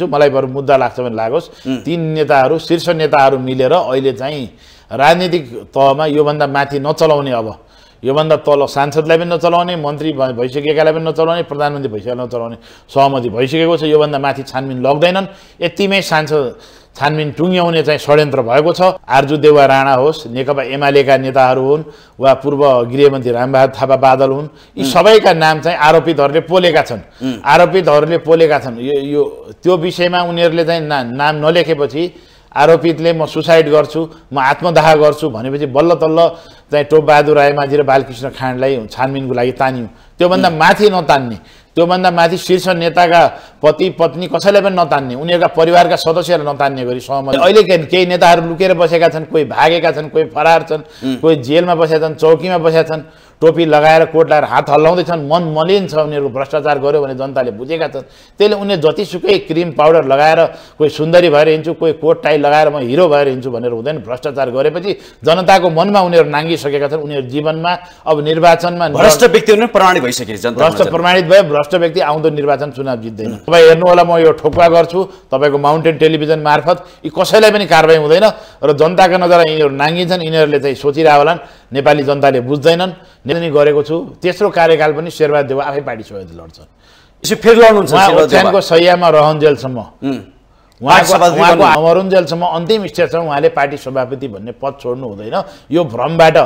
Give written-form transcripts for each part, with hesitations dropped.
मलाई बरु मुद्दा लाग्छ भने लागोस्। तीन नेताहरू शीर्ष नेताहरू मिलेर अहिले चाहिँ राजनीतिक तहमा योभन्दा माथि नचलाउने, अब योभन्दा तल सांसदलाई पनि नचलाउने, मन्त्री भइसकेकालाई पनि नचलाउने, प्रधानमन्त्री भइसकेकालाई नचलाउने सहमति भइसकेको छ। योभन्दा माथि छानबिन लग्दैनन्। यतिमै छानबिन टुङ्ग्याउने चाहिँ षड्यन्त्र भएको छ। आर्जु देउवा राणा होस्, नेकपा एमालेका नेताहरू हुन् वा पूर्व गृहमन्त्री रामबहादुर थापा बादल हुन्, यी सबैका नाम चाहिँ आरोपितहरूले पोलेका छन्। आरोपितहरूले पोलेका छन्। यो त्यो विषयमा उनीहरूले चाहिँ नाम नलेखेपछि आरोपितले म सुसाइड गर्छु, म आत्मदाह गर्छु भनेपछि बल्ल तल्ल चाहिँ टोपबहादुर रायमाझी र बालकृष्ण खाँडलाई छानबिनको लागि तान्यौँ। त्योभन्दा माथि नतान्ने, त्योभन्दा माथि शीर्ष नेताका पति पत्नी कसैलाई पनि नतान्ने, उनीहरूका परिवारका सदस्यलाई नतान्ने गरी सहमति। अहिले केही नेताहरू लुकेर बसेका छन्, कोही भागेका छन्, कोही फरार छन्, कोही जेलमा बसेका छन्, चौकीमा बसेका छन्, टोपी लगाएर कोट लगाएर हात हल्लाउँदैछन्। मन मलिन छ, उनीहरूको भ्रष्टाचार गर्यो भने जनताले बुझेका छन्। त्यसले उनीहरू जतिसुकै क्रिम पाउडर लगाएर कोही सुन्दरी भएर हिँड्छु, कोही कोट टाई लगाएर म हिरो भएर हिँड्छु भनेर हुँदैन। भ्रष्टाचार गरेपछि जनताको मनमा उनीहरू नाङ्गिसकेका छन्। उनीहरू जीवनमा अब निर्वाचनमा भ्रष्ट व्यक्ति प्रमाणित भइसके, भ्रष्ट प्रमाणित भयो। भ्रष्ट व्यक्ति आउँदो निर्वाचन चुनाव जित्दैन। तपाईँ हेर्नु होला, म यो ठोक्पा गर्छु तपाईँको माउन्टेन टेलिभिजन मार्फत, यी कसैलाई पनि कारबाही हुँदैन र जनताका नजरमा यिनीहरू नाङ्गिन्छन्। यिनीहरूले चाहिँ सोचिरह होलान् नेपाली जनताले बुझ्दैनन्। नि गरेको छु। तेस्रो कार्यकाल पनि शेरबहादुर देउवा आफै पार्टी सहयोगले लड्छन्। यसो फेरि लड्नुहुन्छ ओछ्यानको सैयामा रहन्जेलसम्म, उहाँको अमरुन्जेलसम्म अन्तिम स्टेजसम्म उहाँले पार्टी सभापति भन्ने पद छोड्नु हुँदैन। यो भ्रमबाट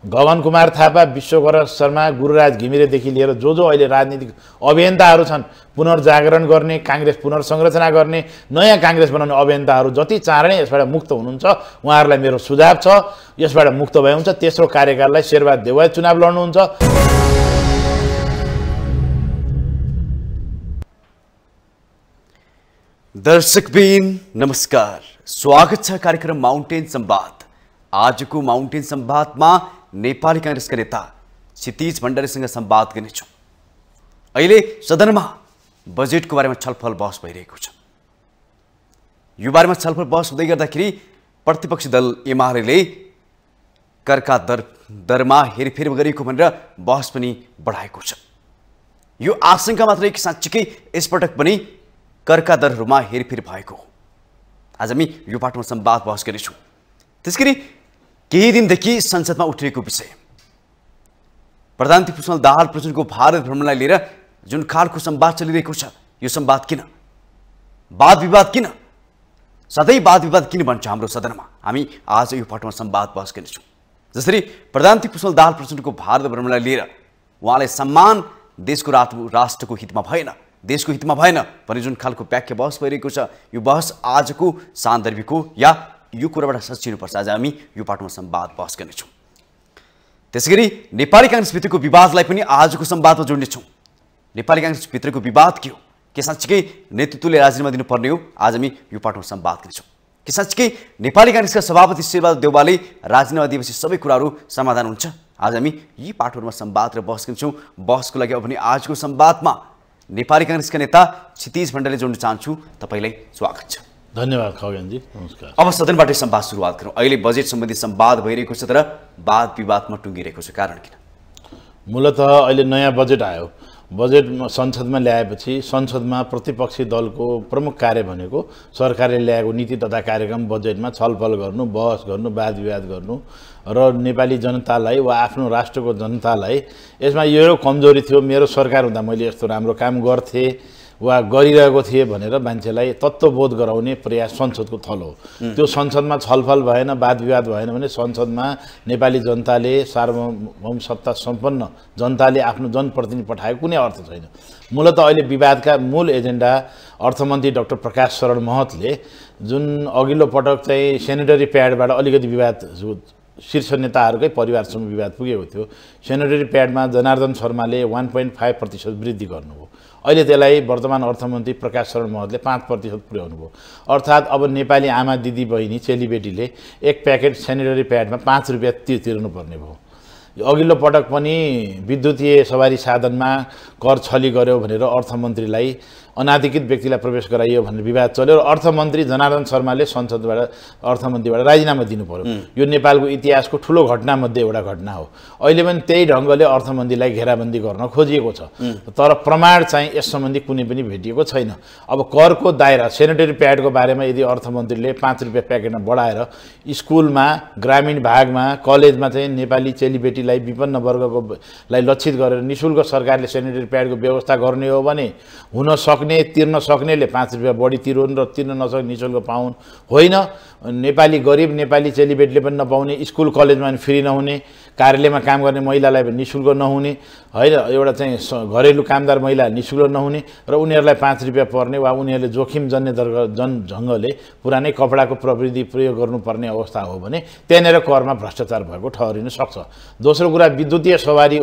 गगन कुमार थापा, विश्वकर्मा शर्मा, गुरुराज घिमिरेदेखि लिएर जो अहिले राजनीतिक अभियन्ताहरू छन्, पुनर्जागरण गर्ने, काङ्ग्रेस पुनर्संरचना गर्ने, नयाँ काङ्ग्रेस बनाउने अभियन्ताहरू जति चाँडै यसबाट मुक्त हुनुहुन्छ उहाँहरूलाई मेरो सुझाव छ, यसबाट मुक्त भए हुन्छ। तेस्रो कार्यकाललाई शेरबहादुर देउवा चुनाव लड्नुहुन्छ। दर्शकबिन नमस्कार, स्वागत छ कार्यक्रम माउन्टेन संवाद। आजको माउन्टेन संवादमा नेपाली कांग्रेसका नेता क्षितिज भण्डारीसँग संवाद गर्नेछौँ। अहिले सदनमा बजेटको बारेमा छलफल बहस भइरहेको छ। यो बारेमा छलफल बहस हुँदै गर्दाखेरि प्रतिपक्षी दल एमाले करका दरमा हेरफेर गरेको भनेर बहस पनि बढाएको छ। यो आशंका मात्रै कि साँच्चीकै यसपटक पनि करका दरहरूमा हेरफेर भएको हो। आज हामी यो पाठमा संवाद बहस गर्नेछौँ। त्यसैगरी केही दिनदेखि संसदमा उठेको विषय प्रधानमन्त्री पुष्पकमल दाहाल प्रचण्डको भारत भ्रमणलाई लिएर जुन खालको संवाद चलिरहेको छ, यो संवाद किन, वाद विवाद किन, सधैँ वाद विवाद किन भन्छ हाम्रो सदनमा, हामी आज यो पाठमा संवाद बहस गर्नेछौँ। जसरी प्रधानमन्त्री पुष्पकमल दाहाल प्रचण्डको भारत भ्रमणलाई लिएर उहाँले सम्मान देशको राष्ट्रको हितमा भएन, देशको हितमा भएन भन्ने जुन खालको व्याख्या बहस भइरहेको छ, यो बहस आजको सान्दर्भिक हो या यो कुराबाट सचिनुपर्छ। आज हामी यो पाठमा संवाद बहस गर्नेछौँ। त्यसैगरी नेपाली कांग्रेसभित्रको विवादलाई पनि आजको संवादमा जोड्नेछौँ। नेपाली कांग्रेसभित्रको विवाद के हो, के साँच्चीकै नेतृत्वले राजीनामा दिनुपर्ने हो, आज हामी यो पाठमा संवाद गर्नेछौँ। के साँच्चीकै नेपाली कांग्रेसका सभापति शेरबहादुर देउवाले राजीनामा दिएपछि सबै कुराहरू समाधान हुन्छ, आज हामी यी पाठहरूमा संवाद र बहस गर्नेछौँ। बहसको लागि अब पनि आजको संवादमा नेपाली कांग्रेसका नेता क्षितिज भण्डारीले जोड्न चाहन्छु। तपाईँलाई स्वागत छ। धन्यवाद खगेनजी, नमस्कार। अब सदनबाटै संवाद सुरुवात गरौँ। अहिले बजेट सम्बन्धी संवाद भइरहेको छ तर वाद विवादमा टुङ्गिरहेको छ, कारण किन? मूलतः अहिले नयाँ बजेट आयो। बजेट संसदमा ल्याएपछि संसदमा प्रतिपक्षी दलको प्रमुख कार्य भनेको सरकारले ल्याएको नीति तथा कार्यक्रम बजेटमा छलफल गर्नु, बहस गर्नु, वाद विवाद गर्नु र नेपाली जनतालाई वा आफ्नो राष्ट्रको जनतालाई यसमा यो कमजोरी थियो, मेरो सरकार हुँदा मैले यस्तो राम्रो काम गर्थेँ वा गरिरहेको थिए भनेर मान्छेलाई तत्त्वबोध गराउने प्रयास संसदको थलो हो। त्यो संसदमा छलफल भएन, वाद विवाद भएन भने संसदमा नेपाली जनताले सार्वभौम सत्ता सम्पन्न जनताले आफ्नो जनप्रतिनिधि पठाएको कुनै अर्थ छैन। मूलतः अहिले विवादका मूल एजेन्डा अर्थमन्त्री डाक्टर प्रकाश शरण महतले जुन अघिल्लो पटक चाहिँ सेनेटरी प्याडबाट अलिकति विवाद शीर्ष नेताहरूकै परिवारसम्म विवाद पुगेको थियो। सेनेटरी प्याडमा जनार्दन शर्माले 1.5% वृद्धि गर्नुभयो। अहिले त्यसलाई वर्तमान अर्थमन्त्री प्रकाश शरण महतले 5% पुर्याउनु भयो। अर्थात् अब नेपाली आमा दिदी बहिनी चेलीबेटीले एक प्याकेट सेनेटरी प्याडमा 5 रुपियाँ तिर्नुपर्ने भयो। अघिल्लो पटक पनि विद्युतीय सवारी साधनमा कर छली गर्यो भनेर अर्थमन्त्रीलाई अनाधिकृत व्यक्तिलाई प्रवेश गराइयो भन्ने विवाद चल्यो र अर्थमन्त्री जनार्दन शर्माले संसदबाट अर्थमन्त्रीबाट राजीनामा दिनु पर्यो। यो नेपालको इतिहासको ठुलो घटनामध्ये एउटा घटना हो। अहिले पनि त्यही ढङ्गले अर्थमन्त्रीलाई घेराबन्दी गर्न खोजिएको छ, तर प्रमाण चाहिँ यस सम्बन्धी कुनै पनि भेटिएको छैन। अब करको दायरा सेनिटरी प्याडको बारेमा यदि अर्थमन्त्रीले 5 रुपियाँ प्याकेटमा बढाएर स्कुलमा, ग्रामीण भागमा, कलेजमा चाहिँ नेपाली चेलीबेटीलाई, विपन्न वर्गकोलाई लक्षित गरेर निःशुल्क सरकारले सेनिटरी प्याडको व्यवस्था गर्ने हो भने हुन सक्ने, तिर्न सक्नेले 5 रुपियाँ बढी तिरुन् र तिर्न नसक्ने निःशुल्क पाउन्। होइन, नेपाली गरिब नेपाली चेलीबेटीले पनि नपाउने, स्कुल कलेजमा पनि फ्री नहुने, कार्यालयमा काम गर्ने महिलालाई पनि निःशुल्क नहुने, होइन, एउटा चाहिँ घरेलु कामदार महिला निःशुल्क नहुने र उनीहरूलाई 5 रुपियाँ पर्ने वा उनीहरूले जोखिमजन्य ढङ्गले पुरानै कपडाको प्रविधि प्रयोग गर्नुपर्ने अवस्था हो भने त्यहाँनिर करमा भ्रष्टाचार भएको ठहरिन सक्छ। दोस्रो कुरा, विद्युतीय सवारी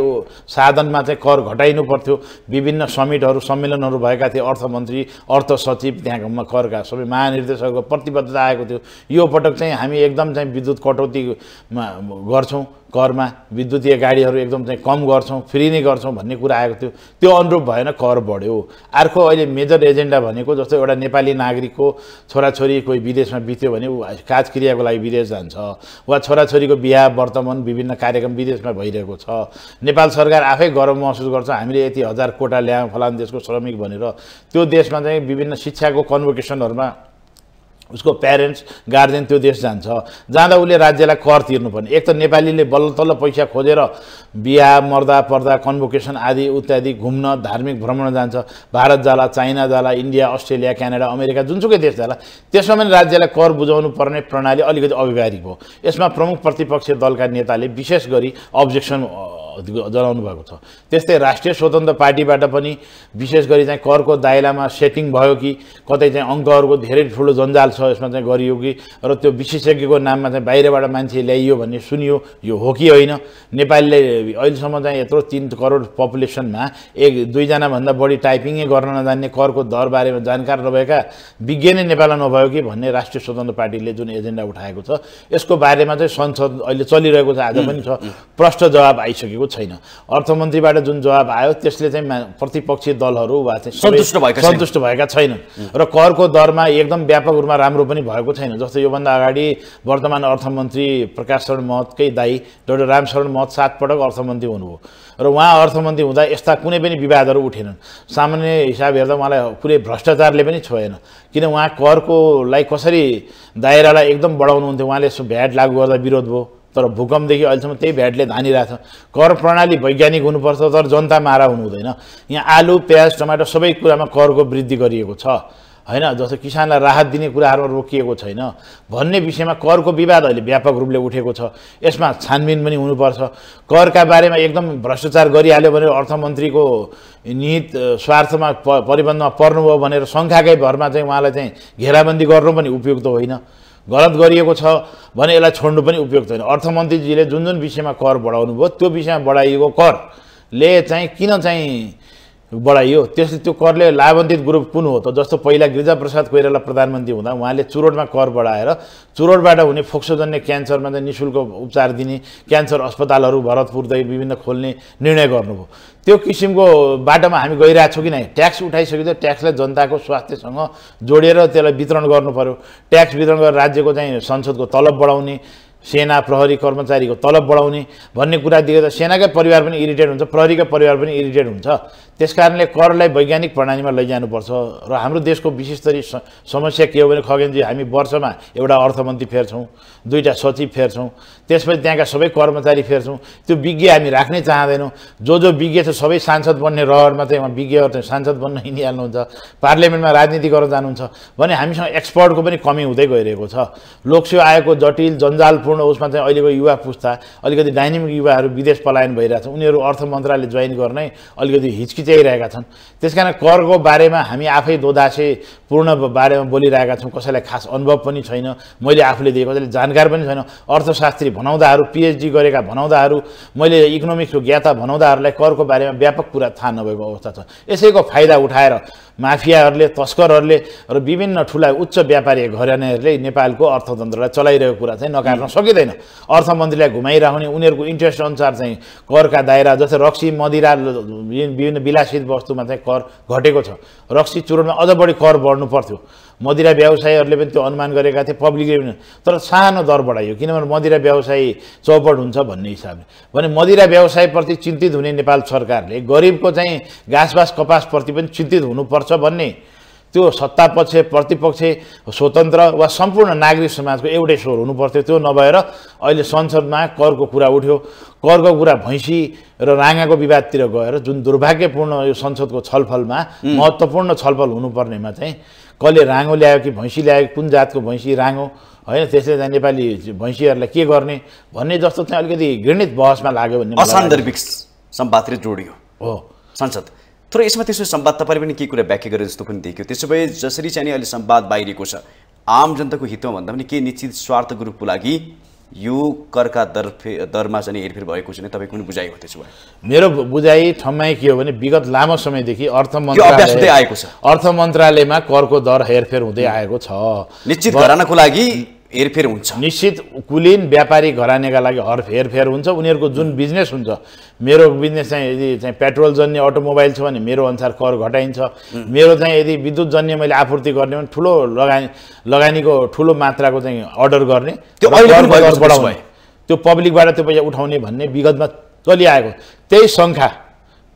साधनमा चाहिँ कर घटाइनु पर्थ्यो। विभिन्न समिटहरू, सम्मेलनहरू भएका थिए, अर्थमन्त्री, अर्थ सचिव, त्यहाँका करका सबै महानिर्देशकको प्रतिबद्धता आएको थियो। यो पटक चाहिँ हामी एकदम चाहिँ विद्युत कटौती गर्छौँ, करमा विद्युतीय गाडीहरू एकदम चाहिँ कम गर्छौँ, फ्री नै गर्छौँ भन्ने कुरा आएको थियो। त्यो अनुरूप भएन, कर बढ्यो। अर्को अहिले मेजर एजेन्डा भनेको जस्तो एउटा नेपाली नागरिकको छोराछोरी कोही विदेशमा बित्यो भने ऊ काजक्रियाको लागि विदेश जान्छ, वा छोराछोरीको बिहा वर्तमान विभिन्न कार्यक्रम विदेशमा भइरहेको छ। नेपाल सरकार आफै गर्व महसुस गर्छ, हामीले यति 1000 कोटा ल्यायौँ फलान देशको श्रमिक भनेर। त्यो देशमा चाहिँ विभिन्न शिक्षाको कन्भोकेसनहरूमा उसको प्यारेन्ट्स, गार्जेन त्यो देश जान्छ, जाँदा उसले राज्यलाई कर तिर्नुपर्ने। एक त नेपालीले बल्ल तल्ल पैसा खोजेर बिहा, मर्दा पर्दा, कन्भोकेसन आदि इत्यादि घुम्न, धार्मिक भ्रमण जान्छ, भारत जाला, चाइना जाला, इन्डिया, अस्ट्रेलिया, क्यानाडा, अमेरिका, जुनसुकै देश जाला, त्यसमा पनि राज्यलाई कर बुझाउनु पर्ने प्रणाली अलिकति अव्यवहारिक हो। यसमा प्रमुख प्रतिपक्षी दलका नेताले विशेष गरी अब्जेक्सन जनाउनु भएको छ। त्यस्तै राष्ट्रिय स्वतन्त्र पार्टीबाट पनि विशेष गरी चाहिँ करको दायरामा सेटिङ भयो कि कतै चाहिँ अङ्कहरूको धेरै ठुलो जन्जाल छ यसमा चाहिँ गरियो कि, र त्यो विशेषज्ञको नाममा चाहिँ बाहिरबाट मान्छे ल्याइयो भन्ने सुनियो। यो हो कि होइन? नेपालीले अहिलेसम्म चाहिँ यत्रो 3 करोड पपुलेसनमा 1-2 जना भन्दा बढी टाइपिङै गर्न नजान्ने, करको दर बारेमा जानकार नभएका विज्ञ नै नेपालमा नभयो कि भन्ने राष्ट्रिय स्वतन्त्र पार्टीले जुन एजेन्डा उठाएको छ, यसको बारेमा चाहिँ संसद अहिले चलिरहेको छ, आज पनि छ, प्रष्ट जवाब आइसकेको छैन। अर्थमन्त्रीबाट जुन जवाब आयो त्यसले चाहिँ प्रतिपक्षी दलहरू वा चाहिँ सन्तुष्ट भएका छैनन् र करको दरमा एकदम व्यापक रूपमा राम्रो पनि भएको छैन। जस्तो योभन्दा अगाडि वर्तमान अर्थमन्त्री प्रकाश शरण महतकै दाइ डाक्टर रामशरण महत 7 पटक अर्थमन्त्री हुनुभयो र उहाँ अर्थमन्त्री हुँदा यस्ता कुनै पनि विवादहरू उठेनन्। सामान्य हिसाब हेर्दा उहाँलाई कुनै भ्रष्टाचारले पनि छोएन, किन उहाँ करकोलाई कसरी दायरालाई एकदम बढाउनुहुन्थ्यो। उहाँले भ्याट लागू गर्दा विरोध भयो, तर भूकम्पदेखि अहिलेसम्म त्यही भ्याटले धानिरहेछ। कर प्रणाली वैज्ञानिक हुनुपर्छ, तर जनता मारा हुनु हुँदैन। यहाँ आलु, प्याज, टमाटर सबै कुरामा करको वृद्धि गरिएको छ, होइन? जस्तो किसानलाई राहत दिने कुराहरूमा रोकिएको छैन भन्ने विषयमा करको विवाद अहिले व्यापक रूपले उठेको छ। यसमा छानबिन पनि हुनुपर्छ। करका बारेमा एकदम भ्रष्टाचार गरिहाल्यो भने अर्थमन्त्रीको निहित स्वार्थमा परिबन्धमा पर्नुभयो भनेर शङ्काकै भरमा चाहिँ उहाँलाई चाहिँ घेराबन्दी गर्नु पनि उपयुक्त होइन। गलत गरिएको छ भने यसलाई छोड्नु पनि उपयुक्त होइन। अर्थमन्त्रीजीले जुन जुन विषयमा कर बढाउनु भयो त्यो विषयमा बढाइएको करले चाहिँ किन चाहिँ बढाइयो, त्यसले त्यो करले लाभान्वित ग्रुप कुन हो त? जस्तो पहिला गिरिजाप्रसाद कोइराला प्रधानमन्त्री हुँदा उहाँले चुरोटमा कर बढाएर चुरोटबाट हुने फोक्सोजन्य क्यान्सरमा चाहिँ निःशुल्क उपचार दिने, क्यान्सर अस्पतालहरू भरतपुरदेखि विभिन्न खोल्ने निर्णय गर्नुभयो। त्यो किसिमको बाटोमा हामी गइरहेछौँ कि नै? ट्याक्स उठाइसकेपछि ट्याक्सलाई जनताको स्वास्थ्यसँग जोडेर त्यसलाई वितरण गर्नु पर्यो। ट्याक्स वितरण गरेर राज्यको चाहिँ संसदको तलब बढाउने, सेना प्रहरी कर्मचारीको तलब बढाउने भन्ने कुरा दिएर सेनाकै परिवार पनि इरिटेट हुन्छ, प्रहरीकै परिवार पनि इरिटेट हुन्छ। त्यसकारणले करलाई वैज्ञानिक प्रणालीमा लैजानुपर्छ। र हाम्रो देशको विशेष गरी समस्या के हो भने खगेनजी, हामी वर्षमा एउटा अर्थमन्त्री फेर्छौँ, 2टा सचिव फेर्छौँ, त्यसपछि त्यहाँका सबै कर्मचारी फेर्छौँ। त्यो विज्ञ हामी राख्नै चाहँदैनौँ। जो विज्ञ छ सबै सांसद बन्ने रहरमा चाहिँ उहाँ विज्ञहरू चाहिँ सांसद बन्न हिँडिहाल्नुहुन्छ, पार्लियामेन्टमा राजनीति गर्न जानुहुन्छ भने हामीसँग एक्सपर्टको पनि कमी हुँदै गइरहेको छ। लोकसेवा आयोगको जटिल जन्जालपूर्ण उसमा चाहिँ अहिलेको युवा पुस्ता, अलिकति डाइनामिक युवाहरू विदेश पलायन भइरहेछ, उनीहरू अर्थ मन्त्रालय जोइन गर्नै अलिकति हिचकिचाइरहेका छन्। त्यसकारण करको बारेमा हामी आफै दोधासे पूर्ण बारेमा बोलिरहेका छौँ। कसैलाई खास अनुभव पनि छैन, मैले आफूले दिएको कसैले जानकार पनि छैन। अर्थशास्त्री भनाउँदाहरू पिएचडी गरेका भनाउँदाहरू मैले इकोनोमिक्सको ज्ञाता भनाउँदाहरूलाई करको बारेमा व्यापक कुरा थाहा नभएको अवस्था छ। यसैको फाइदा उठाएर माफियाहरूले तस्करहरूले र विभिन्न ठुला उच्च व्यापारी घरानाहरूले नेपालको अर्थतन्त्रलाई चलाइरहेको कुरा चाहिँ नकार्न सकिँदैन। अर्थमन्त्रीलाई घुमाइराख्ने उनीहरूको इन्ट्रेस्ट अनुसार चाहिँ करका दायरा जस्तै रक्सी मदिरा विभिन्न विलासित वस्तुमा चाहिँ कर घटेको छ। रक्सी चुरोटमा अझ बढी कर बढ्नु पर्थ्यो। मदिरा व्यवसायीहरूले पनि त्यो अनुमान गरेका थिए, पब्लिकले पनि, तर सानो दर बढाइयो किनभने मदिरा व्यवसायी चौपट हुन्छ भन्ने हिसाबले। भने मदिरा व्यवसायप्रति चिन्तित हुने नेपाल सरकारले गरिबको चाहिँ घाँसबास कपासप्रति पनि चिन्तित हुनुपर्छ भन्ने त्यो सत्तापक्ष प्रतिपक्ष स्वतन्त्र वा सम्पूर्ण नागरिक समाजको एउटै स्वर हुनुपर्थ्यो। त्यो नभएर अहिले संसदमा करको कुरा उठ्यो। करको कुरा भैँसी र राँगाको विवादतिर गएर जुन दुर्भाग्यपूर्ण यो संसदको छलफलमा महत्त्वपूर्ण छलफल हुनुपर्नेमा चाहिँ कसले राँगो ल्यायो कि भैँसी ल्यायो, कुन जातको भैँसी राँगो होइन, त्यसले चाहिँ नेपाली भैँसीहरूलाई के गर्ने भन्ने जस्तो चाहिँ अलिकति घृणित बहसमा लाग्यो भन्ने असान्दर्भिक सम्वादले जोडियो हो संसद। तर यसमा त्यसो सम्वाद तपाईँले पनि के कुरा व्याख्या गरेर जस्तो पनि देखियो। त्यसो भए जसरी चाहिँ अहिले सम्वाद बाहिरिएको छ आम जनताको हितमा भन्दा पनि के निश्चित स्वार्थ ग्रुपको लागि यो करका दरमा चाहिँ हेरफेर भएको छैन, तपाईँको पनि बुझाइ हो? त्यसो भए मेरो बुझाइ ठम्मै के हो भने विगत लामो समयदेखि अर्थ मन्त्रालयमा करको दर हेरफेर हुँदै आएको छ। निश्चित घरानाको लागि हेरफेर हुन्छ, निश्चित कुलीन व्यापारी घरानेका लागि हेरफेर हुन्छ। उनीहरूको जुन बिजनेस हुन्छ, मेरो बिजनेस चाहिँ यदि चाहिँ पेट्रोल जन्य अटोमोबाइल छ भने मेरो अनुसार कर घटाइन्छ। मेरो चाहिँ यदि विद्युत जन्य मैले आपूर्ति गर्ने भने ठुलो लगानीको ठुलो मात्राको चाहिँ अर्डर गर्ने त्यो बढाउने, त्यो पब्लिकबाट त्यो पैसा उठाउने भन्ने विगतमा चलिआएको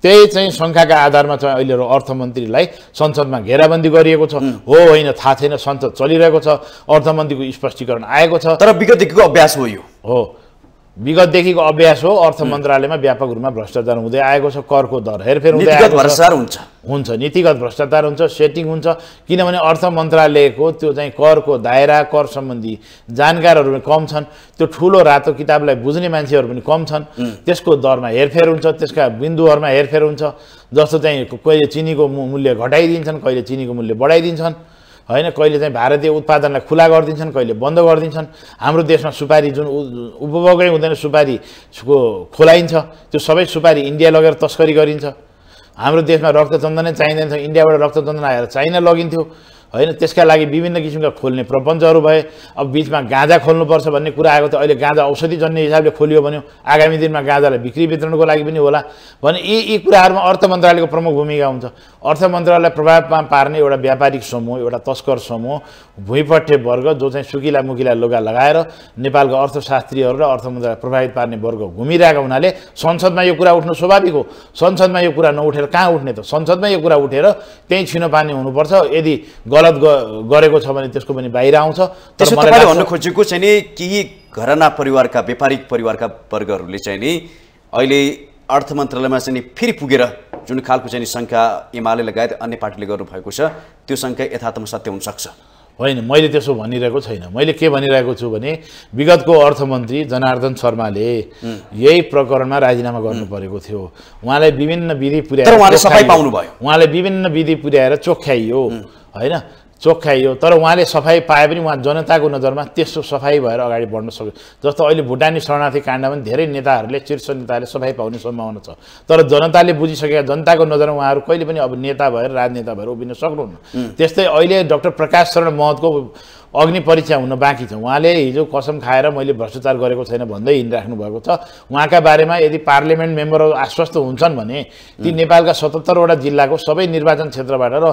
त्यही चाहिँ शङ्काका आधारमा चाहिँ अहिले अर्थमन्त्रीलाई संसदमा घेराबन्दी गरिएको छ। हो होइन थाहा छैन, संसद चलिरहेको छ, अर्थमन्त्रीको स्पष्टीकरण आएको छ। तर विगतदेखिको अभ्यास हो, यो हो विगतदेखिको अभ्यास हो। अर्थ मन्त्रालयमा व्यापक रूपमा भ्रष्टाचार हुँदै आएको छ, करको दर हेरफेर हुँदै आएको हुन्छ, नीतिगत भ्रष्टाचार हुन्छ, सेटिङ हुन्छ। किनभने अर्थ मन्त्रालयको त्यो चाहिँ करको दायरा, कर सम्बन्धी जानकारहरू पनि कम छन्, त्यो ठुलो रातो किताबलाई बुझ्ने मान्छेहरू पनि कम छन्। त्यसको दरमा हेरफेर हुन्छ, त्यसका बिन्दुहरूमा हेरफेर हुन्छ। जस्तो चाहिँ कहिले चिनीको मूल्य घटाइदिन्छन्, कहिले चिनीको मूल्य बढाइदिन्छन् होइन, कहिले चाहिँ भारतीय उत्पादनलाई खुला गरिदिन्छन्, कहिले बन्द गरिदिन्छन्। हाम्रो देशमा सुपारी जुन उपभोगै हुँदैन सुपारीको खोलाइन्छ, त्यो सबै सुपारी इन्डिया लगेर तस्करी गरिन्छ। हाम्रो देशमा रक्तचन्दनै चाहिँदैन थियो, इन्डियाबाट रक्तचन्दन आएर चाइना लगिन्थ्यो होइन। त्यसका लागि विभिन्न किसिमका खोल्ने प्रपञ्चहरू भए। अब बिचमा गाँजा खोल्नुपर्छ भन्ने कुरा आएको थियो। अहिले गाँजा औषधि जन्य हिसाबले खोलियो भन्यो, आगामी दिनमा गाँजालाई बिक्री वितरणको लागि पनि होला भने यी कुराहरूमा अर्थ मन्त्रालयको प्रमुख भूमिका हुन्छ। अर्थ मन्त्रालयलाई प्रभावमा पार्ने एउटा व्यापारिक समूह, एउटा तस्कर समूह, भुइँपट्टे वर्ग जो चाहिँ सुकिला मुकिला लुगा लगाएर नेपालको अर्थशास्त्रीहरू र अर्थ मन्त्रालय प्रभावित पार्ने वर्ग घुमिरहेका हुनाले संसदमा यो कुरा उठ्नु स्वाभाविक हो। संसदमा यो कुरा नउठेर कहाँ उठ्ने त? संसदमा यो कुरा उठेर त्यहीँ छिनोपानी हुनुपर्छ। यदि गलत गरेको छ भने त्यसको पनि बाहिर आउँछ। त्यसो तपाईँले भन्न खोजेको चाहिँ नि केही घराना परिवारका व्यापारिक परिवारका वर्गहरूले चाहिँ नि अहिले अर्थ मन्त्रालयमा चाहिँ फेरि पुगेर जुन खालको चाहिँ शङ्का एमाले लगायत अन्य पार्टीले गर्नुभएको छ त्यो शङ्का यथार्थमा सत्य हुन सक्छ? होइन, मैले त्यसो भनिरहेको छैन। मैले के भनिरहेको छु भने विगतको अर्थमन्त्री जनार्दन शर्माले यही प्रकरणमा राजीनामा गर्नु परेको थियो। उहाँलाई विभिन्न विधि पुर्याएर चोख्याइयो होइन, चोख्याइयो। तर उहाँले सफाई पाए पनि उहाँ जनताको नजरमा त्यस्तो सफाई भएर अगाडि बढ्न सक्यो। जस्तो अहिले भुटानी शरणार्थी काण्डमा पनि धेरै नेताहरूले, शीर्ष नेताहरूले सफाई पाउने सम्भावना छ। तर जनताले बुझिसकेका, जनताको नजरमा उहाँहरू कहिले पनि अब नेता भएर राजनेता भएर उभिन सक्नुहुन्न। त्यस्तै अहिले डाक्टर प्रकाश शरण महतको अग्नि परीक्षा हुन बाँकी छ। उहाँले हिजो कसम खाएर मैले भ्रष्टाचार गरेको छैन भन्दै हिँडिराख्नु भएको छ। उहाँका बारेमा यदि पार्लियामेन्ट मेम्बरहरू आश्वस्त हुन्छन् भने ती नेपालका 77वटा जिल्लाको सबै निर्वाचन क्षेत्रबाट र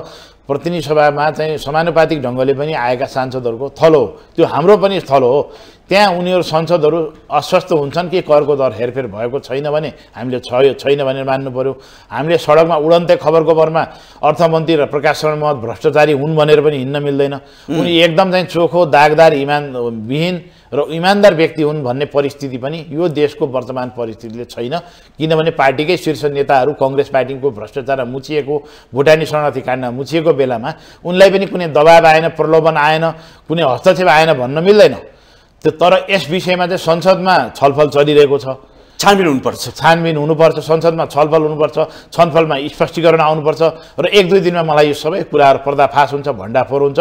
प्रतिनिधि सभामा चाहिँ समानुपातिक ढङ्गले पनि आएका सांसदहरूको थलो हो, त्यो हाम्रो पनि थलो हो। त्यहाँ उनीहरू संसदहरू अस्वस्थ हुन्छन् कि करको दर हेरफेर भएको छैन भने हामीले छैन भनेर मान्नु पर्यो। हामीले सडकमा उडन्ते खबरको भरमा अर्थमन्त्री र प्रकाश शरण महत भ्रष्टाचारी हुन् भनेर पनि हिँड्न मिल्दैन। उनी एकदम चाहिँ चोखो, दागदार, इमानविहीन र इमान्दार व्यक्ति हुन् भन्ने परिस्थिति पनि यो देशको वर्तमान परिस्थितिले छैन। किनभने पार्टीकै शीर्ष नेताहरू कङ्ग्रेस पार्टीको भ्रष्टाचारमा मुछिएको, भुटानी शरणार्थी काण्डमा मुछिएको बेलामा उनलाई पनि कुनै दबाब आएन, प्रलोभन आएन, कुनै हस्तक्षेप आएन भन्न मिल्दैन। तर यस विषयमा चाहिँ संसदमा छलफल चलिरहेको छ। छानबिन हुनुपर्छ, छानबिन हुनुपर्छ, संसदमा छलफल हुनुपर्छ, छलफलमा स्पष्टीकरण आउनुपर्छ र 1-2 दिनमा मलाई यो सबै कुराहरू पर्दाफास हुन्छ, भण्डाफोर हुन्छ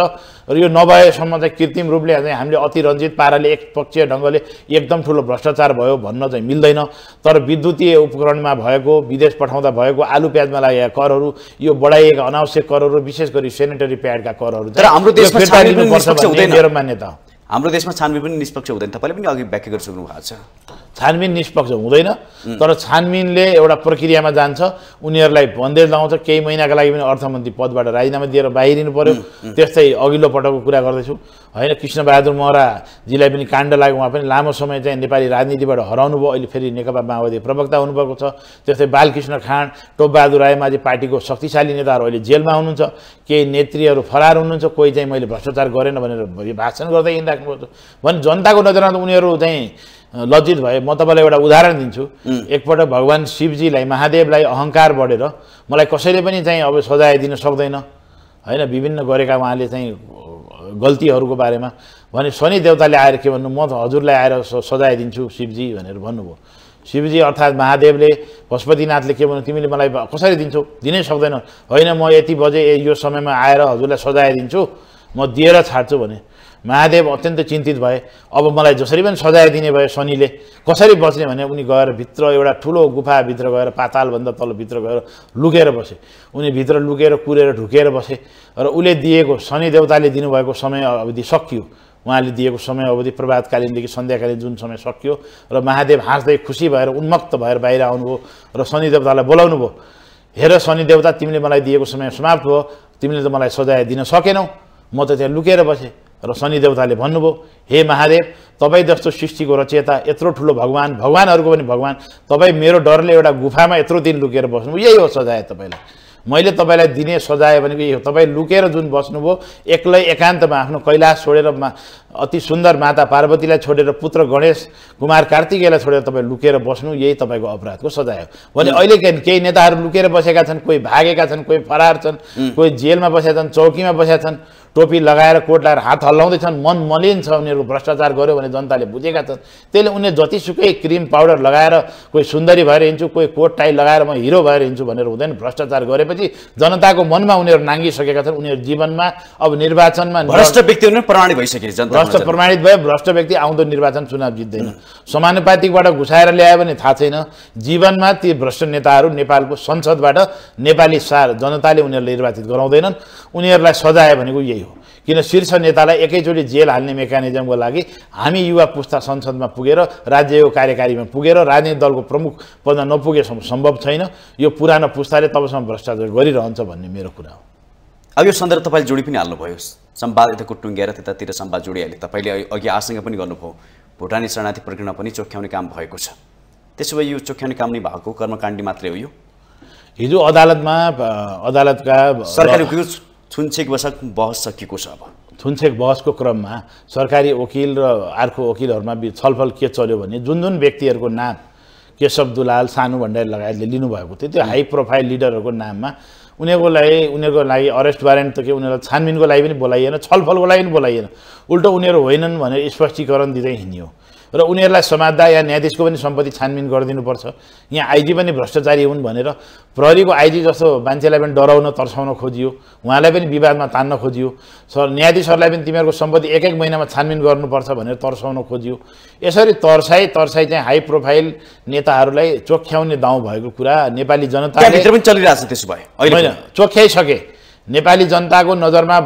र यो नभएसम्म चाहिँ कृत्रिम रूपले चाहिँ हामीले अतिरञ्जित पाराले एकपक्षीय ढङ्गले एकदम ठुलो भ्रष्टाचार भयो भन्न चाहिँ मिल्दैन। तर विद्युतीय उपकरणमा भएको, विदेश पठाउँदा भएको, आलु प्याजमा लागेका करहरू, यो बढाइएका अनावश्यक करहरू, विशेष गरी सेनिटरी प्याडका करहरू तर हाम्रो देशमा छानबिन निष्पक्ष हुँदैन। मेरो मान्यता हो हाम्रो देशमा छानबिन पनि निष्पक्ष हुँदैन। तपाईँले पनि अघि व्याख्या गरिसक्नु भएको छ। छानबिन निष्पक्ष हुँदैन, तर छानबिनले एउटा प्रक्रियामा जान्छ, उनीहरूलाई बन्देज लगाउँछ, केही महिनाका लागि पनि अर्थमन्त्री पदबाट राजीनामा दिएर बाहिरिनु पर्यो। त्यस्तै अघिल्लो पटकको कुरा गर्दैछु होइन, कृष्णबहादुर महराजीलाई पनि काण्ड लाग्यो, उहाँ पनि लामो समय चाहिँ नेपाली राजनीतिबाट हराउनु भयो, अहिले फेरि नेकपा माओवादी प्रवक्ता हुनुभएको छ। त्यस्तै बालकृष्ण खाँड, टोपबहादुर रायमाझी पार्टीको शक्तिशाली नेताहरू अहिले जेलमा हुनुहुन्छ, केही नेत्रीहरू फरार हुनुहुन्छ, कोही चाहिँ मैले भ्रष्टाचार गरेन भनेर भाषण गर्दै हिँडिराख्नुपर्छ भने जनताको नजरमा त उनीहरू चाहिँ लज्जित भए। म तपाईँलाई एउटा उदाहरण दिन्छु। एकपटक भगवान् शिवजीलाई, महादेवलाई अहङ्कार बढेर मलाई कसैले पनि चाहिँ अब सजाय दिन सक्दैन होइन, विभिन्न गरेका उहाँले चाहिँ गल्तीहरूको बारेमा भने शनि देवताले आएर के भन्नु, म त हजुरलाई आएर सजाय दिन्छु शिवजी भनेर भन्नुभयो। शिवजी अर्थात् महादेवले, पशुपतिनाथले के भन्नु, तिमीले मलाई कसरी दिन्छौ, दिनै सक्दैन, होइन म यति बजे यो समयमा आएर हजुरलाई सजाय दिन्छु, म दिएर छाड्छु भने महादेव अत्यन्त चिन्तित भए। अब मलाई जसरी पनि सजाय दिने भए शनिले, कसरी बच्ने भने उनी गएर भित्र एउटा ठुलो गुफाभित्र गएर, पातालभन्दा तलभित्र गएर लुकेर बसे। उनी भित्र लुकेर कुरेर ढुकेर बसे र उसले दिएको, शनि देवताले दिनुभएको समय अवधि सकियो। उहाँले दिएको समय अवधि प्रभातकालीनदेखि सन्ध्याकालीन जुन समय सकियो र महादेव हाँस्दै खुसी भएर उन्मत्त भएर बाहिर आउनुभयो र शनि देवतालाई बोलाउनु भयो। हेर शनि देवता, तिमीले मलाई दिएको समय समाप्त भयो, तिमीले त मलाई सजाय दिन सकेनौ, म त त्यहाँ लुकेर बसेँ। र शनि देवताले भन्नुभयो, हे महादेव, तपाईँ जस्तो सृष्टिको रचयिता, यत्रो ठुलो भगवान्, भगवान्हरूको पनि भगवान्, तपाईँ मेरो डरले एउटा गुफामा यत्रो दिन लुकेर बस्नु, यही हो सजाय तपाईँलाई। मैले तपाईँलाई दिने सजाय भनेको यही हो। तपाईँ लुकेर जुन बस्नुभयो, एक्लै एकान्तमा आफ्नो कैलाश छोडेर, अति सुन्दर माता पार्वतीलाई छोडेर, पुत्र गणेश कुमार कार्तिकेयलाई छोडेर तपाईँ लुकेर बस्नु, यही तपाईँको अपराधको सजाय हो भने अहिले केही नेताहरू लुकेर बसेका छन्, कोही भागेका छन्, कोही फरार छन्, कोही जेलमा बसेका छन्, चौकीमा बसेका छन्, टोपी लगाएर कोट लगाएर हात हल्लाउँदैछन्, मन मलिन छ, उनीहरूको भ्रष्टाचार गर्यो भने जनताले बुझेका छन्। त्यसले उनीहरूले जतिसुकै क्रिम पाउडर लगाएर, कोही सुन्दरी भएर हिँड्छु, कोही कोट टाई लगाएर म हिरो भएर हिँड्छु भनेर हुँदैन। भ्रष्टाचार गरेपछि जनताको मनमा उनीहरू नाङ्गिसकेका छन्। उनीहरू जीवनमा अब निर्वाचनमा भ्रष्ट व्यक्ति प्रमाणित भइसके, भ्रष्ट प्रमाणित भयो। भ्रष्ट व्यक्ति आउँदो निर्वाचन चुनाव जित्दैन। समानुपातिकबाट घुसाएर ल्यायो भने थाहा छैन, जीवनमा ती भ्रष्ट नेताहरू नेपालको संसदबाट नेपाली जनताले उनीहरूलाई निर्वाचित गराउँदैनन्। उनीहरूलाई सजाय भनेको यही हो। किन शीर्ष नेतालाई एकैचोटि जेल हाल्ने मेकानिजमको लागि हामी युवा पुस्ता संसदमा पुगेर, राज्यको कार्यकारीमा पुगेर, राजनीतिक दलको प्रमुख पदमा नपुगेसम्म सम्भव छैन। यो पुरानो पुस्ताले तबसम्म भ्रष्टाचार गरिरहन्छ भन्ने मेरो कुरा हो। अब यो सन्दर्भ तपाईँले जोडी पनि हाल्नुभयो, संवाद यताको टुङ्गेर त्यतातिर संवाद जोडिहाल्यो। तपाईँले अघि आशंका पनि गर्नुभयो भुटानी शरणार्थी प्रक्रिया पनि चोख्याउने काम भएको छ। त्यसो भए यो चोख्याउने काम नै भएको कर्मकाण्डी मात्रै हो? यो हिजो अदालतका सरकारी छुनछेक बहस सकिएको छ। अब छुनछेक बहसको क्रममा सरकारी वकिल र अर्को वकिलहरूमा छलफल के चल्यो भने जुन व्यक्तिहरूको नाम केशव दुलाल, सानु भण्डारी लगायतले लिनुभएको थियो, त्यो हाई प्रोफाइल लिडरहरूको नाममा उनीहरूको लागि अरेस्ट वारेन्ट त के, उनीहरूलाई छानबिनको लागि पनि बोलाइएन, छलफलको लागि पनि बोलाइएन। उल्टो उनीहरू होइनन् भनेर स्पष्टीकरण दिँदै हिँड्यो र उनीहरूलाई समात्दा या न्यायाधीशको पनि सम्पत्ति छानबिन गरिदिनुपर्छ। यहाँ आइजी पनि भ्रष्टाचारी हुन् भनेर प्रहरीको आइजी जस्तो मान्छेलाई पनि डराउन तर्साउन खोजियो, उहाँलाई पनि विवादमा तान्न खोजियो। न्यायाधीशहरूलाई पनि तिमीहरूको सम्पत्ति एक महिनामा छानबिन गर्नुपर्छ भनेर तर्साउन खोजियो। यसरी तर्साई चाहिँ हाई प्रोफाइल नेताहरूलाई चोख्याउने दाउ भएको कुरा नेपाली जनताले पनि चलिरहेछ। त्यसो भए होइन, चोख्याइसके। नेपाली जनताको नजरमा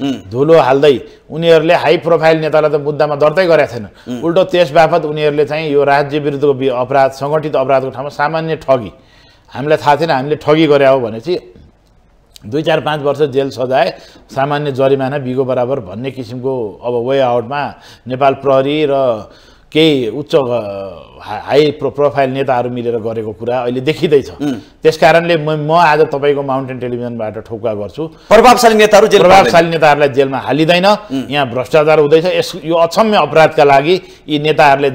धुलो हाल्दै उनीहरूले हाई प्रोफाइल नेतालाई त मुद्दामा दर्तै गरेका छैनन्। उल्टो त्यस बापत उनीहरूले चाहिँ यो राज्य विरुद्धको अपराध, सङ्गठित अपराधको ठाउँमा सामान्य ठगी, हामीलाई थाहा थिएन हामीले ठगी गरे हो भनेपछि 2-4-5 वर्ष जेल सजाय, सामान्य जरिमाना बिगो बराबर भन्ने किसिमको अब वे आउटमा नेपाल प्रहरी र केही उच्च हाई प्रोफाइल नेताहरू मिलेर गरेको कुरा अहिले देखिँदैछ। त्यस कारणले म आज तपाईँको माउन्टेन टेलिभिजनबाट ठोक्का गर्छु, प्रभावशाली नेताहरूलाई जेलमा हालिँदैन। यहाँ भ्रष्टाचार हुँदैछ। यो अक्षम्य अपराधका लागि यी नेताहरूले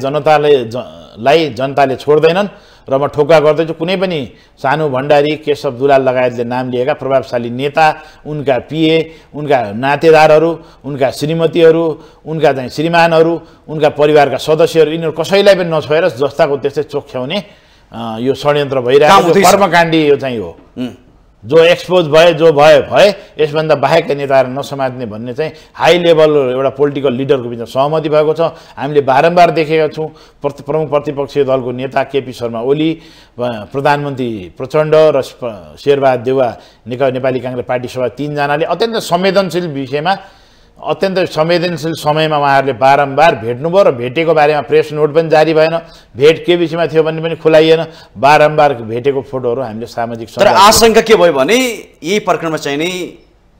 जनताले छोड्दैनन् र म ठोक्का गर्दैछु कुनै पनि सानु भण्डारी केशव दुलाल लगायतले नाम लिएका प्रभावशाली नेता उनका पिए उनका नातेदारहरू उनका श्रीमतीहरू उनका चाहिँ श्रीमानहरू उनका परिवारका सदस्यहरू यिनीहरू कसैलाई पनि नछोएर जस्ताको त्यस्तै चोख्याउने यो षड्यन्त्र भइरहेको कर्मकाण्डी यो चाहिँ हो जो एक्सपोज भए जो भए यसभन्दा बाहेकका नेताहरू नसमात्ने भन्ने चाहिँ हाई लेभल एउटा पोलिटिकल लिडरको बिचमा सहमति भएको छ हामीले बारम्बार देखेका छौँ प्रमुख प्रतिपक्षीय दलको नेता केपी शर्मा ओली प्रधानमन्त्री प्रचण्ड र शेरबहादुर देउवा नेपाली काङ्ग्रेस पार्टी सभा 3 जनाले अत्यन्त संवेदनशील विषयमा अत्यन्त संवेदनशील समयमा उहाँहरूले बारम्बार भेट्नुभयो र भेटेको बारेमा प्रेस नोट पनि जारी भएन भेट के विषयमा थियो भन्ने पनि खुलाइएन बारम्बार भेटेको फोटोहरू हामीले सामाजिक तर आशंका के भयो भने यही प्रकरणमा चाहिँ नै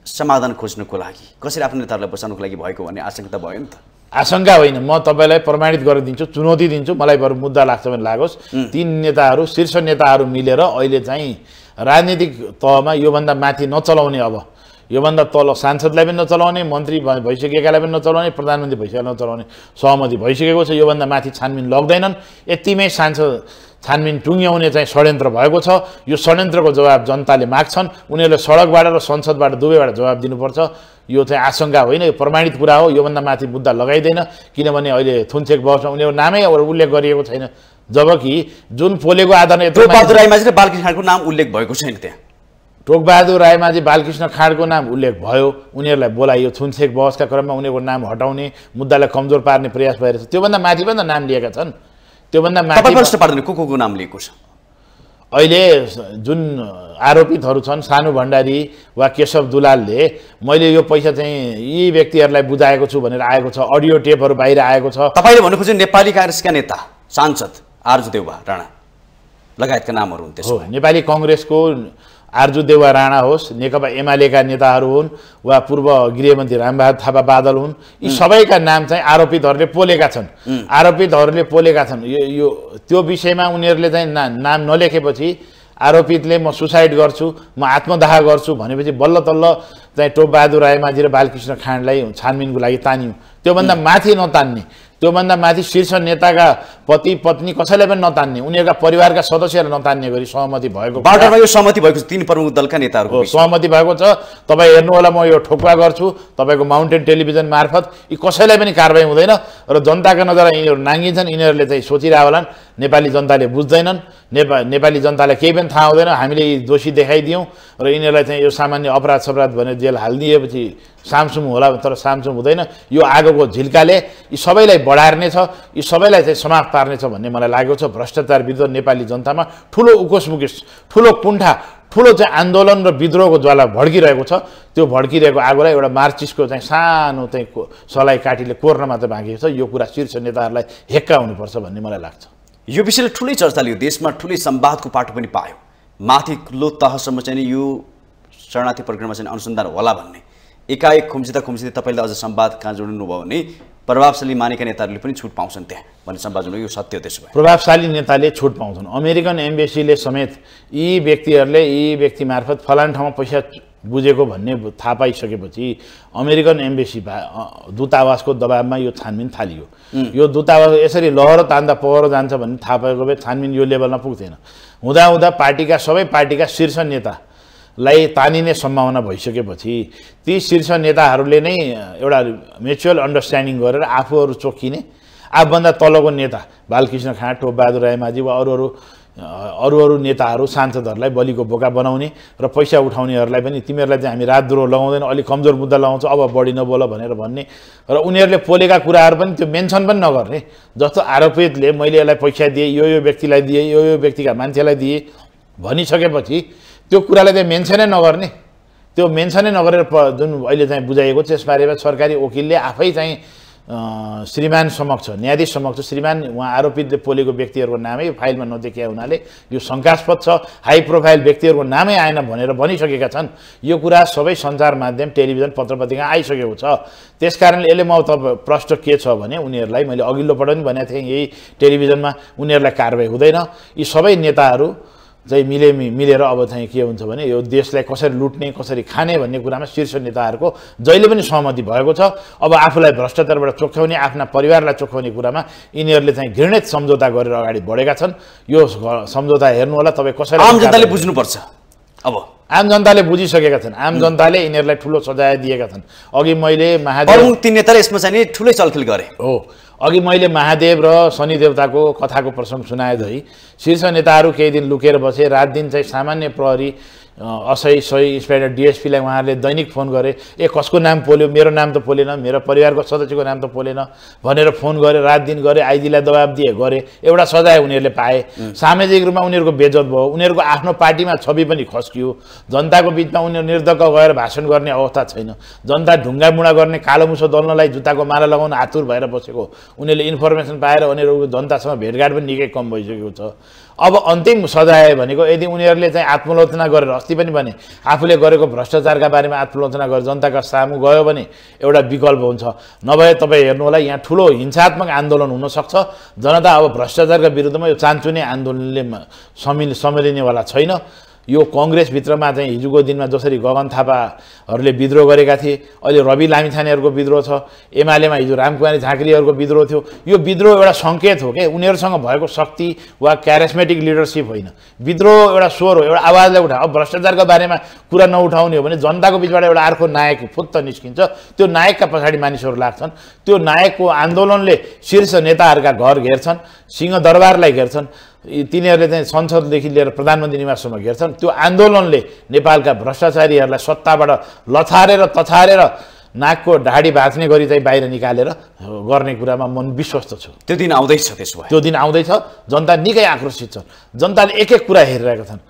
समाधान खोज्नको लागि कसरी आफ्नो नेताहरूलाई बचाउनको लागि भएको भन्ने आशंका त भयो नि त आशंका होइन म तपाईलाई प्रमाणित गरिदिन्छु चुनौती दिन्छु मलाई बरु मुद्दा लाग्छ भने लागोस् 3 नेताहरू शीर्ष नेताहरू मिलेर अहिले चाहिँ राजनीतिक तहमा योभन्दा माथि नचलाउने अब योभन्दा तल सांसदलाई पनि नचलाउने मन्त्री भइसकेकालाई पनि नचलाउने प्रधानमन्त्री भइसकेकालाई नचलाउने सहमति भइसकेको छ योभन्दा माथि छानबिन लग्दैनन् यतिमै सांसद छानबिन टुङ्ग्याउने चाहिँ षड्यन्त्र भएको छ यो षड्यन्त्रको जवाब जनताले माग्छन् उनीहरूले सडकबाट र संसदबाट दुवैबाट जवाब दिनुपर्छ यो चाहिँ आशंका होइन यो प्रमाणित कुरा हो योभन्दा माथि मुद्दा लगाइदैन किनभने अहिले थुनछेक बहसमा उनीहरू नामै उल्लेख गरिएको छैन जबकि जुन पोलेको आधारमा टोकबहादुर राईमाझी र बालकृष्ण खाँडको नाम उल्लेख भएको छैन त्यहाँ टोकबहादुर राईमाझी बालकृष्ण खाँडको नाम उल्लेख भयो उनीहरूलाई बोलाइयो थुनछेक बहसका क्रममा उनीहरूको नाम हटाउने मुद्दालाई कमजोर पार्ने प्रयास भइरहेछ त्योभन्दा माथि पनि नाम लिएका छन् त्योभन्दा माथि को नाम लिएको छ अहिले जुन आरोपितहरू छन् सानु भण्डारी वा केशव दुलालले मैले यो पैसा चाहिँ यी व्यक्तिहरूलाई बुझाएको छु भनेर आएको छ अडियो टेपहरू बाहिर आएको छ तपाईले भन्नु खोज्नु नेपाली कांग्रेसका नेता सांसद आर्जु देउवा राणा लगायतका नामहरू हुन् त्यसो नेपाली कांग्रेसको आर्जु देउवा राणा होस् नेकपा एमालेका नेताहरू हुन् वा पूर्व गृहमन्त्री रामबहादुर थापा बादल हुन् यी सबैका नाम चाहिँ आरोपितहरूले पोलेका छन् आरोपितहरूले पोलेका छन् यो त्यो विषयमा उनीहरूले चाहिँ नाम नलेखेपछि आरोपितले म सुसाइड गर्छु म आत्मदाह गर्छु भनेपछि बल्ल तल्ल चाहिँ टोकबहादुर राईमाझी र बालकृष्ण खाँडलाई छानबिनको लागि तान्यौं त्योभन्दा माथि नतान्ने त्योभन्दा माथि शीर्ष नेताका पति पत्नी कसैलाई पनि नतान्ने उनीहरूका परिवारका सदस्यहरूलाई नतान्ने गरी सहमति भएको बाटोमा यो सहमति भएको छ 3 प्रमुख दलका नेताहरूको सहमति भएको छ तपाईँ हेर्नु होला म यो ठोक्वा गर्छु तपाईको माउन्टेन टेलिभिजन मार्फत यी कसैलाई पनि कारबाही हुँदैन र जनताका नजरमा यिनीहरू नाङ्गिन्छन् यिनीहरूले चाहिँ सोचिरह होलान् नेपाली जनताले बुझ्दैनन् नेपाली जनतालाई केही पनि थाहा हुँदैन हामीले दोषी देखाइदियौं र यिनीहरूलाई चाहिँ यो सामान्य अपराध भनेर जेल हालिदिएपछि सामसुम होला तर सामसुम हुँदैन यो आगोको झिल्काले यी सबैलाई बढार्ने छ यी सबैलाई चाहिँ समाप्त पार्ने छ भन्ने मलाई लागेको छ भ्रष्टाचार विरुद्ध नेपाली जनतामा ठूलो उकोसमुकोस ठूलो कुण्ठा ठूलो चाहिँ आन्दोलन र विद्रोहको ज्वाला भड्किरहेको छ त्यो भड्किरहेको आगोलाई एउटा मार्क्सिस्टको चाहिँ सानो चाहिँ सलाई काटीले कोर्न मात्र बाँकी छ यो कुरा शीर्ष नेताहरूलाई हेक्का हुनुपर्छ भन्ने मलाई लाग्छ यो विषयले ठूलै चर्चा लियो देशमा ठूलै संवादको पाटो पनि पायो माथिल्लो तहसम्म चाहिँ यो शरणार्थी प्रक्रियामा चाहिँ अनुसन्धान होला भन्ने एकाएक खुम्चिँदा तपाईले अझ संवाद कहाँ जोड्नु भयो भने प्रभावशाली मानेका नेताहरूले पनि छुट पाउँछन् त्यहाँ भन्ने संवाद जोड्नु यो सत्य हो त्यसो भए प्रभावशाली नेताले छुट पाउँछन् अमेरिकन एम्बेसीले समेत यी व्यक्तिहरूले यी व्यक्ति मार्फत फलान ठाउँमा पैसा बुझेको भन्ने थाहा पाइसकेपछि अमेरिकन एम्बेसी दूतावासको दबावमा यो छानबिन थालियो यो दूतावास यसरी लहरो तान्दा पहरो जान्छ भन्ने थाहा पाएको भए छानबिन यो लेभलमा पुग्थेन हुँदा सबै पार्टीका शीर्ष नेतालाई तानिने सम्भावना भइसकेपछि ती शीर्ष नेताहरूले नै एउटा म्युचुअल अन्डरस्ट्यान्डिङ गरेर आफूहरू चोखिने आफूभन्दा तलको नेता बालकृष्ण खाँड टोकबहादुर राईमाझी वा अरू नेताहरू सांसदहरूलाई बलिको बोका बनाउने र पैसा उठाउनेहरूलाई पनि तिमीहरूलाई चाहिँ हामी रातद्रोह लगाउँदैन अलिक कमजोर मुद्दा लगाउँछ अब बढी नबोल भनेर भन्ने र उनीहरूले पोलेका कुराहरू पनि त्यो मेन्सन पनि नगर्ने जस्तो आरोपितले मैले यसलाई पैसा दिएँ यो व्यक्तिलाई दिएँ यो व्यक्तिका मान्छेलाई दिएँ भनिसकेपछि त्यो कुरालाई चाहिँ मेन्सनै नगर्ने त्यो मेन्सनै नगरेर जुन अहिले चाहिँ बुझाइएको छ यसबारेमा सरकारी वकिलले आफै चाहिँ श्रीमान समक्ष न्यायाधीश समक्ष श्रीमान उहाँ आरोपितले पोलेको व्यक्तिहरूको नामै फाइलमा नदेखिया हुनाले यो शङ्कास्पद छ हाई प्रोफाइल व्यक्तिहरूको नामै आएन भनेर भनिसकेका छन् यो कुरा सबै सञ्चार माध्यम टेलिभिजन पत्रपत्रिका आइसकेको छ त्यसकारणले यसले म प्रश्न के छ भने उनीहरूलाई मैले अघिल्लो पटक पनि भनेको थिएँ यही टेलिभिजनमा उनीहरूलाई कारबाही हुँदैन यी सबै नेताहरू चाहिँ मिलेर अब चाहिँ के हुन्छ भने यो देशलाई कसरी लुट्ने कसरी खाने भन्ने कुरामा शीर्ष नेताहरूको जहिले पनि सहमति भएको छ। अब आफूलाई भ्रष्टाचारबाट चोख्याउने आफ्ना परिवारलाई चोख्याउने कुरामा यिनीहरूले चाहिँ घृणित सम्झौता गरेर अगाडि बढेका छन्। यो सम्झौता हेर्नु होला तपाईँ कसरी आम जनताले बुझ्नुपर्छ। अब आम जनताले बुझिसकेका छन्, आम जनताले यिनीहरूलाई ठुलो सजाय दिएका छन्। अघि मैले प्रमुख तीन नेताले यसमा चाहिँ ठुलै चलखेल गरे हो। अघि मैले महादेव र शनि देवताको कथाको प्रसङ्ग सुनाए जही शीर्ष नेताहरू केही दिन लुकेर बसे, रात दिन चाहिँ सामान्य प्रहरी असही सही इन्सपेक्टर डिएसपीलाई उहाँहरूले दैनिक फोन गरे, कसको नाम पोल्यो, मेरो नाम त पोलेन, मेरो परिवारको सदस्यको नाम त पोलेन भनेर फोन गरे, रात दिन गरे, आइजीलाई दबाब दिए गरे। एउटा सजाय उनीहरूले पाए। सामाजिक रूपमा उनीहरूको बेइज्जत भयो, उनीहरूको आफ्नो पार्टीमा छवि पनि खस्कियो, जनताको बिचमा उनीहरू निर्धक्क गएर भाषण गर्ने अवस्था छैन। जनता ढुङ्गामुढा गर्ने, कालो मुसो दल्नलाई जुत्ताको माला लगाउन आतुर भएर बसेको उनीहरूले इन्फर्मेसन पाएर उनीहरूको जनतासँग भेटघाट पनि निकै कम भइसकेको छ। अब अन्तिम सजाय भनेको यदि उनीहरूले चाहिँ आत्मलोचना गरेर, अस्ति पनि भने आफूले गरेको भ्रष्टाचारका बारेमा आत्मलोचना गरेर जनताका सामु गयो भने एउटा विकल्प हुन्छ। नभए तपाईँ हेर्नु होला यहाँ ठुलो हिंसात्मक आन्दोलन हुनसक्छ। जनता अब भ्रष्टाचारका विरुद्धमा यो चान्चुने आन्दोलनले सम्हालिनेवाला छैन। यो कङ्ग्रेसभित्रमा चाहिँ हिजोको दिनमा जसरी गगन थापाहरूले विद्रोह गरेका थिए, अहिले रवि लामिछानेहरूको विद्रोह छ, एमालेमा हिजो रामकुमारी झाँक्रीहरूको विद्रोह थियो। यो विद्रोह एउटा सङ्केत हो कि उनीहरूसँग भएको शक्ति वा क्यारिस्मेटिक लिडरसिप होइन, विद्रोह एउटा स्वर हो, एउटा आवाजलाई उठायो। अब भ्रष्टाचारको बारेमा कुरा नउठाउने हो भने जनताको बिचबाट एउटा अर्को नायक फुत्त निस्किन्छ, त्यो नायकका पछाडि मानिसहरू लाग्छन्। त्यो नायकको आन्दोलनले शीर्ष नेताहरूका घर घेर्छन्, सिंहदरबारलाई घेर्छन्, तिनीहरूले चाहिँ संसददेखि लिएर प्रधानमन्त्री निवाससम्म घेर्छन्। त्यो आन्दोलनले नेपालका भ्रष्टाचारीहरूलाई सत्ताबाट लथारेर तछारेर नाकको ढाडी भाँच्ने गरी चाहिँ बाहिर निकालेर गर्ने कुरामा म विश्वस्त छु। त्यो दिन आउँदैछ। त्यसो भए त्यो दिन आउँदैछ। जनता निकै आक्रोशित छन्। जनताले एक एक कुरा हेरिरहेका छन्,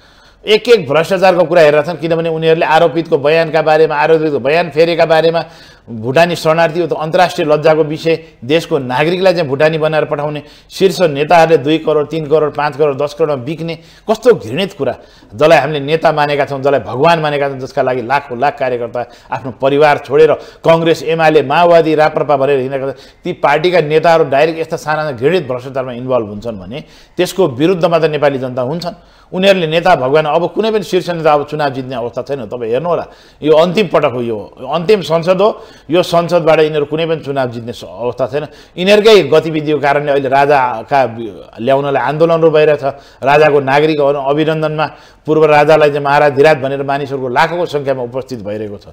एक एक भ्रष्टाचारको कुरा हेरेका छन्। किनभने उनीहरूले आरोपितको बयानका बारेमा, आरोपितको बयान फेरेका बारेमा, भुटानी शरणार्थी त अन्तर्राष्ट्रिय लज्जाको विषय, देशको नागरिकलाई चाहिँ भुटानी बनाएर पठाउने, शीर्ष नेताहरूले 2 करोड 3 करोड 5 करोड 10 करोडमा बिक्ने, कस्तो घृणित कुरा। जसलाई हामीले नेता मानेका छौँ, जसलाई भगवान मानेका छौँ, जसका लागि लाखौँ लाख कार्यकर्ता आफ्नो परिवार छोडेर काङ्ग्रेस, एमाले, माओवादी, राप्रपा भनेर हिँडेका छन्, ती पार्टीका नेताहरू डाइरेक्ट यस्ता साना घृणित भ्रष्टाचारमा इन्भल्भ हुन्छन् भने त्यसको विरुद्धमा त नेपाली जनता हुन्छन्। उनीहरूले नेता भगवान, अब कुनै पनि शीर्ष नेता अब चुनाव जित्ने अवस्था छैन। तपाईँ हेर्नु होला, यो अन्तिम पटक हो, यो अन्तिम संसद हो। यो संसदबाट यिनीहरू कुनै पनि चुनाव जित्ने अवस्था छैन। यिनीहरूकै गतिविधिको कारणले अहिले राजाका ल्याउनलाई आन्दोलनहरू भइरहेछ। राजाको नागरिक अभिनन्दनमा पूर्व राजालाई चाहिँ महाराज धीराज भनेर मानिसहरूको लाखौँको सङ्ख्यामा उपस्थित भइरहेको छ।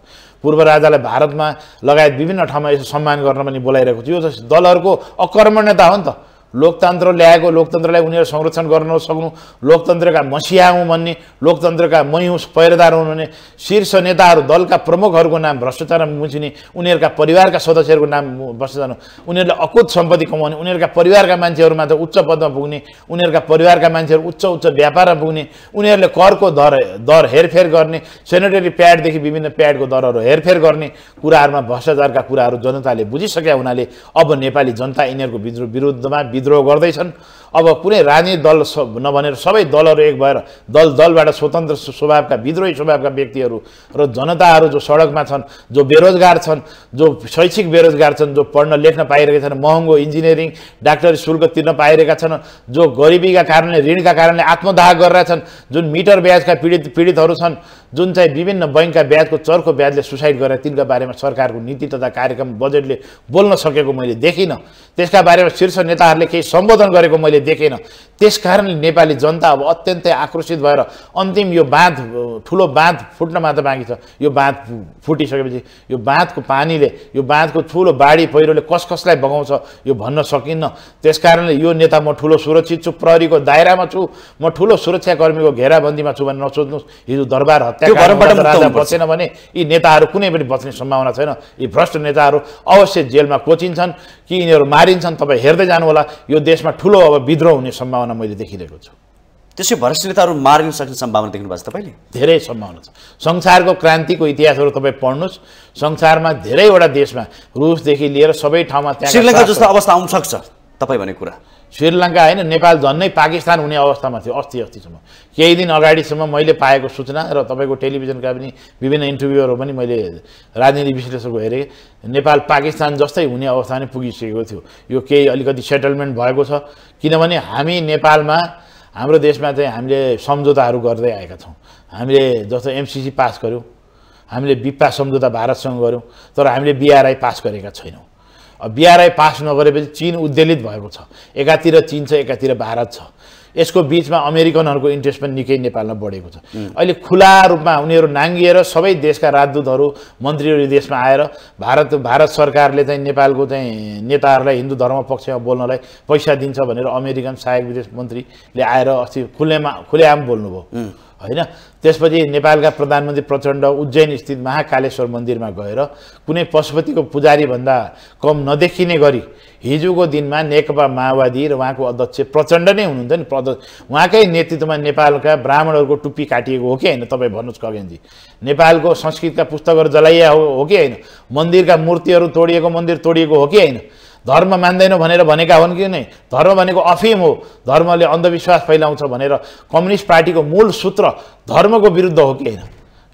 पूर्व राजालाई भारतमा लगायत विभिन्न ठाउँमा यसो सम्मान गर्न पनि बोलाइरहेको छ। यो दलहरूको अकर्मण्यता हो नि त। लोकतन्त्र ल्याएको, लोकतन्त्रलाई उनीहरू संरक्षण गर्न नसक्नु, लोकतन्त्रका मसिहा हुँ भन्ने, लोकतन्त्रका मै हुँ पहिरेदार हुन् भने शीर्ष नेताहरू, दलका प्रमुखहरूको नाम भ्रष्टाचारमा मुछिने, उनीहरूका परिवारका सदस्यहरूको नाम भ्रष्टाचार, उनीहरूले अकुत सम्पत्ति कमाउने, उनीहरूका परिवारका मान्छेहरू मात्र उच्च पदमा पुग्ने, उनीहरूका परिवारका मान्छेहरू उच्च व्यापारमा पुग्ने, उनीहरूले करको दर हेरफेर गर्ने, सेनेटरी प्याडदेखि विभिन्न प्याडको दरहरू हेरफेर गर्ने कुराहरूमा भ्रष्टाचारका कुराहरू जनताले बुझिसकेका हुनाले अब नेपाली जनता यिनीहरूको विरुद्धमा विद्रोह गर्दैछन्। अब कुनै राजनीतिक दल नभनेर सबै दलहरू एक भएर दलबाट स्वतन्त्र स्वभावका, विद्रोही स्वभावका व्यक्तिहरू र जनताहरू जो सडकमा छन्, जो बेरोजगार छन्, जो शैक्षिक बेरोजगार छन्, जो पढ्न लेख्न पाइरहेका छन्, महँगो इन्जिनियरिङ डाक्टरी शुल्क तिर्न पाइरहेका छन्, जो गरिबीका कारणले, ऋणका कारणले आत्मदाह गरिरहेछन्, जुन मिटर ब्याजका पीडितहरू छन्, जुन चाहिँ विभिन्न बैङ्कका ब्याजको चर्को ब्याजले सुसाइड गरेर, तिनका बारेमा सरकारको नीति तथा कार्यक्रम बजेटले बोल्न सकेको मैले देखिनँ। त्यसका बारेमा शीर्ष नेताहरूले केही सम्बोधन गरेको मैले देखेन। त्यसकारणले नेपाली जनता अब अत्यन्तै आक्रोशित भएर अन्तिम यो बाँध, ठुलो बाँध फुट्न मात्र बाँकी छ। यो बाँध फुटिसकेपछि यो बाँधको पानीले, यो बाँधको ठुलो बाढी पहिरोले कसलाई बगाउँछ यो भन्न सकिन्न। त्यसकारणले यो नेता म ठुलो सुरक्षित छु, प्रहरीको दायरामा छु, म ठुलो सुरक्षाकर्मीको घेराबन्दीमा छु भनेर नसोच्नुहोस्। हिजो दरबार हत्याकाण्डबाट राजा बचेन भने यी नेताहरू कुनै पनि बच्ने सम्भावना छैन। यी भ्रष्ट नेताहरू अवश्य जेलमा कोचिन्छन् कि यिनीहरू मारिन्छन्। तपाईँ हेर्दै जानु होला, यो देशमा ठुलो अब विद्रोह हुने सम्भावना मैले देखिरहेको छु। त्यसै भ्रष्ट नेताहरू मारिन सक्ने सम्भावना देख्नु भएको छ तपाईँले? धेरै सम्भावना छ। संसारको क्रान्तिको इतिहासहरू तपाईँ पढ्नुहोस्। संसारमा धेरैवटा देशमा, रुसदेखि लिएर सबै ठाउँमा त्यहाँ श्रीलङ्का जस्तो अवस्था आउन सक्छ तपाईँ भने कुरा? श्रीलङ्का होइन, नेपाल झन्नै पाकिस्तान हुने अवस्थामा थियो अस्तिसम्म। केही दिन अगाडिसम्म मैले पाएको सूचना र तपाईँको टेलिभिजनका पनि विभिन्न इन्टरभ्यूहरू पनि मैले राजनीतिक विश्लेषकको हेरेँ, नेपाल पाकिस्तान जस्तै हुने अवस्था नै पुगिसकेको थियो। यो केही अलिकति सेटलमेन्ट भएको छ। किनभने हामी नेपालमा हाम्रो देशमा चाहिँ हामीले सम्झौताहरू गर्दै आएका छौँ। हामीले जस्तो एमसिसी पास गर्यौँ, हामीले बिपा सम्झौता भारतसँग गऱ्यौँ, तर हामीले BRI पास गरेका छैनौँ। BRI पास नगरेपछि चीन उद्वेलित भएको छ। एकातिर चीन छ, एकातिर भारत छ। यसको बिचमा अमेरिकनहरूको इन्ट्रेस्ट पनि निकै नेपालमा बढेको छ। अहिले खुला रूपमा उनीहरू नाङ्गिएर सबै देशका राजदूतहरू मन्त्रीहरू देशमा आएर भारत सरकारले चाहिँ नेपालको चाहिँ नेताहरूलाई हिन्दू धर्म पक्षमा बोल्नलाई पैसा दिन्छ भनेर अमेरिकन सहायक विदेश मन्त्रीले आएर अस्ति खुलेआम बोल्नुभयो होइन। त्यसपछि नेपालका प्रधानमन्त्री प्रचण्ड उज्जैन स्थित महाकालेश्वर मन्दिरमा गएर कुनै पशुपतिको पुजारीभन्दा कम नदेखिने गरी हिजोको दिनमा नेकपा माओवादी र उहाँको अध्यक्ष प्रचण्ड नै हुनुहुन्छ नि, उहाँकै नेतृत्वमा नेपालका ब्राह्मणहरूको टुप्पी काटिएको हो कि होइन? तपाईँ भन्नुहोस् खगेनजी, नेपालको संस्कृतका पुस्तकहरू जलाइया हो कि होइन? मन्दिरका मूर्तिहरू तोडिएको, मन्दिर तोडिएको हो कि होइन? धर्म मान्दैनौँ भनेर भनेका हुन् कि नै? धर्म भनेको अफिम हो, धर्मले अन्धविश्वास फैलाउँछ भनेर कम्युनिस्ट पार्टीको मूल सूत्र धर्मको विरुद्ध हो कि होइन?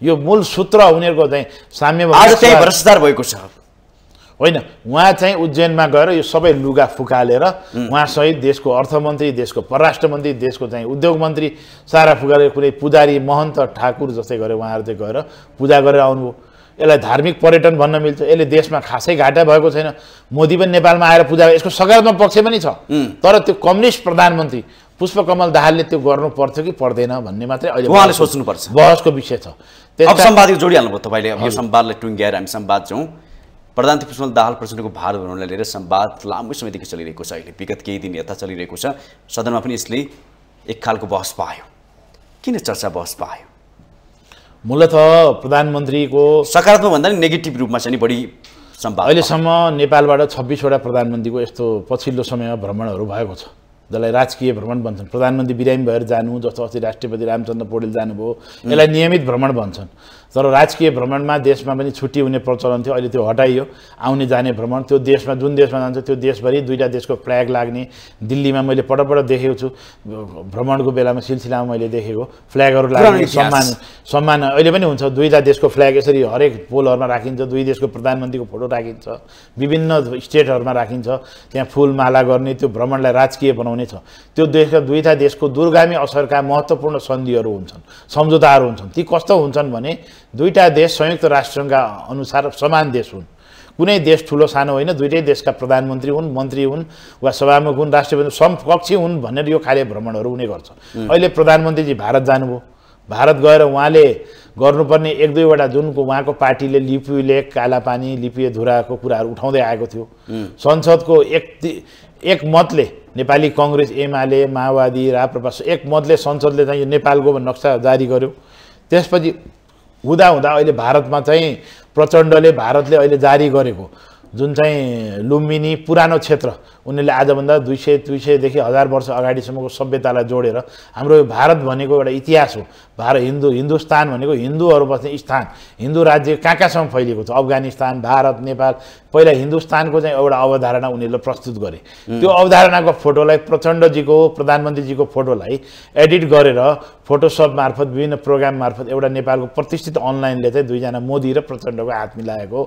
यो मूल सूत्र उनीहरूको चाहिँ साम्यवाद भ्रष्टाचार भएको छ होइन। उहाँ चाहिँ उज्जैनमा गएर यो सबै लुगा फुकालेर उहाँसहित देशको अर्थमन्त्री, देशको परराष्ट्र मन्त्री, देशको चाहिँ उद्योग मन्त्री सारा फुकालेर कुनै पुजारी महन्त ठाकुर जस्तै गरेर उहाँहरू चाहिँ गएर पूजा गरेर आउनुभयो। यसलाई धार्मिक पर्यटन भन्न मिल्छ। यसले देशमा खासै घाटा भएको छैन। मोदी पनि नेपालमा आएर पूजा, यसको सकारात्मक पक्ष पनि छ। तर त्यो कम्युनिस्ट प्रधानमन्त्री पुष्पकमल दाहालले त्यो गर्नु पर्थ्यो कि पर्दैन भन्ने मात्रै अहिले उहाँले सोच्नुपर्छ, बहसको विषय छ। अब संवादको जोडिहाल्नुभयो तपाईँले। अब यो संवादलाई टुङ्ग्याएर हामी संवाद जाउँ। प्रधानमन्त्री पुष्पकमल दाहाल प्रचण्डको भारत भ्रमणलाई लिएर संवाद लामो समयदेखि चलिरहेको छ। अहिले विगत केही दिन यता चलिरहेको छ। सदनमा पनि यसले एक खालको बहस पायो। किन चर्चा बहस पायो? मूलत प्रधानमन्त्रीको सकारात्मक भन्दा नि नेगेटिभ रूपमा चाहिँ बढी संवाद। अहिलेसम्म नेपालबाट 26वटा प्रधानमन्त्रीको यस्तो पछिल्लो समयमा भ्रमणहरू भएको छ, जसलाई राजकीय भ्रमण भन्छन्। प्रधानमन्त्री बिरामी भएर जानु, जस्तो अस्ति राष्ट्रपति रामचन्द्र पौडेल जानुभयो, यसलाई नियमित भ्रमण भन्छन्। तर राजकीय भ्रमणमा देशमा पनि छुट्टी हुने प्रचलन थियो, अहिले त्यो हटाइयो। आउने जाने भ्रमण, त्यो देशमा जुन देशमा जान्छ त्यो देशभरि दुईवटा देशको फ्ल्याग लाग्ने, दिल्लीमा मैले पटक देखेको छु। भ्रमणको बेलामा सिलसिलामा मैले देखेको फ्ल्यागहरू लाग्ने, सम्मान अहिले पनि हुन्छ। दुईवटा देशको फ्ल्याग यसरी हरेक पोलहरूमा राखिन्छ, दुई देशको प्रधानमन्त्रीको फोटो राखिन्छ, विभिन्न स्टेटहरूमा राखिन्छ, त्यहाँ फुलमाला गर्ने, त्यो भ्रमणलाई राजकीय बनाउने छ। त्यो देशका दुईवटा देशको दूरगामी असरका महत्त्वपूर्ण सन्धिहरू हुन्छन्, सम्झौताहरू हुन्छन्। ती कस्तो हुन्छन् भने दुईटा देश संयुक्त राष्ट्रसङ्घका अनुसार समान देश हुन्। कुनै देश ठुलो सानो होइन, दुईटै देशका प्रधानमन्त्री हुन्, मन्त्री हुन् वा सभामुख हुन्, राष्ट्रपति समकक्षी हुन् भनेर यो खाले भ्रमणहरू हुने गर्छ। अहिले प्रधानमन्त्रीजी भारत जानुभयो। भारत गएर उहाँले गर्नुपर्ने एक दुईवटा जुनको उहाँको पार्टीले लिपि लेक, कालापानी, लिपि धुराको कुराहरू उठाउँदै आएको थियो। संसदको एक मतले नेपाली कङ्ग्रेस, एमाले, माओवादी, राप्रपा एक मतले संसदले चाहिँ यो नेपालको नक्सा जारी गर्यो। त्यसपछि हुँदा अहिले भारतमा चाहिँ प्रचण्डले भारतले अहिले जारी गरेको जुन चाहिँ लुम्बिनी पुरानो क्षेत्र, उनीहरूले आजभन्दा 200देखि 1000 वर्ष अगाडिसम्मको सभ्यतालाई जोडेर हाम्रो यो भारत भनेको एउटा इतिहास हो। हिन्दुस्तान भनेको हिन्दूहरू बस्ने स्थान, हिन्दू राज्य कहाँ कहाँसम्म फैलिएको छ, अफगानिस्तान, भारत, नेपाल। पहिला हिन्दुस्तानको चाहिँ एउटा अवधारणा उनीहरूले प्रस्तुत गरे। त्यो अवधारणाको फोटोलाई प्रचण्डजीको, प्रधानमन्त्रीजीको फोटोलाई एडिट गरेर फोटोसप मार्फत, विभिन्न प्रोग्राम मार्फत एउटा नेपालको प्रतिष्ठित अनलाइनले चाहिँ दुईजना मोदी र प्रचण्डको हात मिलाएको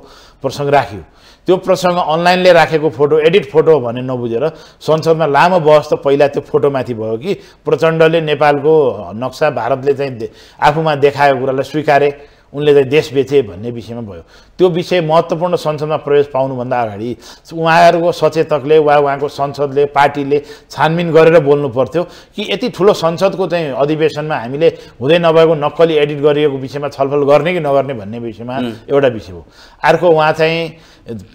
प्रसङ्ग राख्यो। त्यो प्रसङ्ग अनलाइनले राखेको फोटो एडिट फोटो भने नबुझेर संसदमा लामो बहस त पहिला त्यो फोटोमाथि भयो कि प्रचण्डले नेपालको नक्सा भारतले चाहिँ आफूमा देखाएको कुरालाई स्वीकारे, उनले चाहिँ देश बेचे भन्ने विषयमा भयो। त्यो विषय महत्त्वपूर्ण संसदमा प्रवेश पाउनुभन्दा अगाडि उहाँहरूको सचेतकले वा उहाँको संसदले, पार्टीले छानबिन गरेर बोल्नु पर्थ्यो कि यति ठुलो संसदको चाहिँ अधिवेशनमा हामीले हुँदै नभएको नक्कली एडिट गरिएको विषयमा छलफल गर्ने कि नगर्ने भन्ने विषयमा एउटा विषय हो। अर्को उहाँ चाहिँ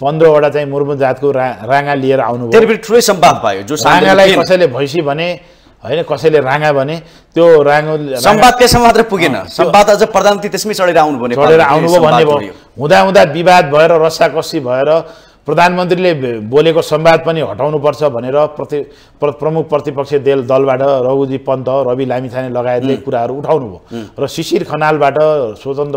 15वटा चाहिँ मुर्मु जातको राँगा लिएर आउनुभयो। ठुलै संवाद भयो। जो राँगालाई कसैले भैँसी भने होइन, कसैले राँगा भने, त्यो संवाद त्यसमा मात्र पुगेन, संवाद अझ प्रधानमन्त्री त्यसमै चढेर आउनुभयो भन्ने भयो। हुँदा विवाद भएर रस्साकस्सी भएर प्रधानमन्त्रीले बोलेको संवाद पनि हटाउनुपर्छ भनेर प्रमुख प्रतिपक्षी दलबाट रघुजी पन्त, रवि लामिछाने लगायतले कुराहरू उठाउनुभयो र शिशिर खनालबाट स्वतन्त्र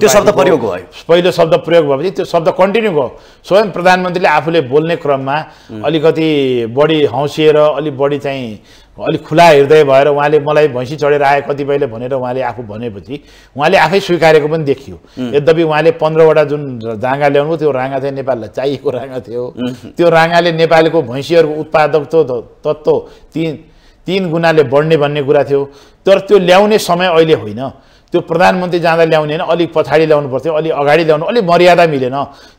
पहिलो शब्द प्रयोग भएपछि त्यो शब्द कन्टिन्यू भयो। स्वयं प्रधानमन्त्रीले आफूले बोल्ने क्रममा अलिकति बढी हौसिएर, अलिक बढी चाहिँ अलिक खुला हृदय भएर उहाँले मलाई भैँसी चढेर आए कतिपयले भनेर उहाँले आफू भनेपछि उहाँले आफै स्वीकारेको पनि देखियो। यद्यपि उहाँले 15वटा जुन राँगा ल्याउनु त्यो राँगा चाहिँ नेपाललाई चाहिएको राँगा थियो। त्यो राँगाले नेपालको भैँसीहरूको उत्पादक तत्त्व 3 गुणाले बढ्ने भन्ने कुरा थियो। तर त्यो ल्याउने समय अहिले होइन। त्यो प्रधानमन्त्री जाँदा ल्याउने होइन, अलिक पछाडि ल्याउनु पर्थ्यो, अलिक अगाडि ल्याउनु, अलिक मर्यादा मिलेन।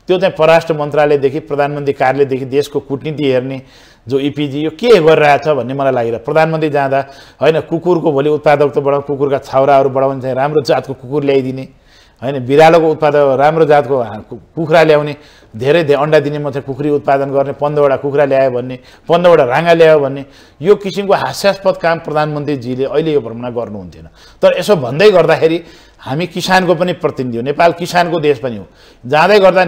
त्यो चाहिँ परराष्ट्र मन्त्रालयदेखि प्रधानमन्त्री कार्यालयदेखि देशको कूटनीति हेर्ने जो इपिजी यो के गरिरहेछ भन्ने मलाई लागिरहेको। प्रधानमन्त्री जाँदा होइन कुकुरको भोलि उत्पादकता बढाउँ, कुकुरका छाउराहरू बढाउने चाहिँ राम्रो जातको कुकुर ल्याइदिने होइन, बिरालोको उत्पादक राम्रो जातको कुखुरा ल्याउने, धेरै अन्डा दिने म चाहिँ कुखुरी उत्पादन गर्ने, 15वटा कुखुरा ल्यायो भन्ने, 15वटा राँगा ल्यायो भन्ने, यो किसिमको हास्यास्पद काम प्रधानमन्त्रीजीले अहिले यो भ्रमणमा गर्नुहुन्थेन। तर यसो भन्दै गर्दाखेरि हामी किसानको पनि प्रतिनिधि हो, नेपाल किसानको देश पनि हो। जाँदै गर्दा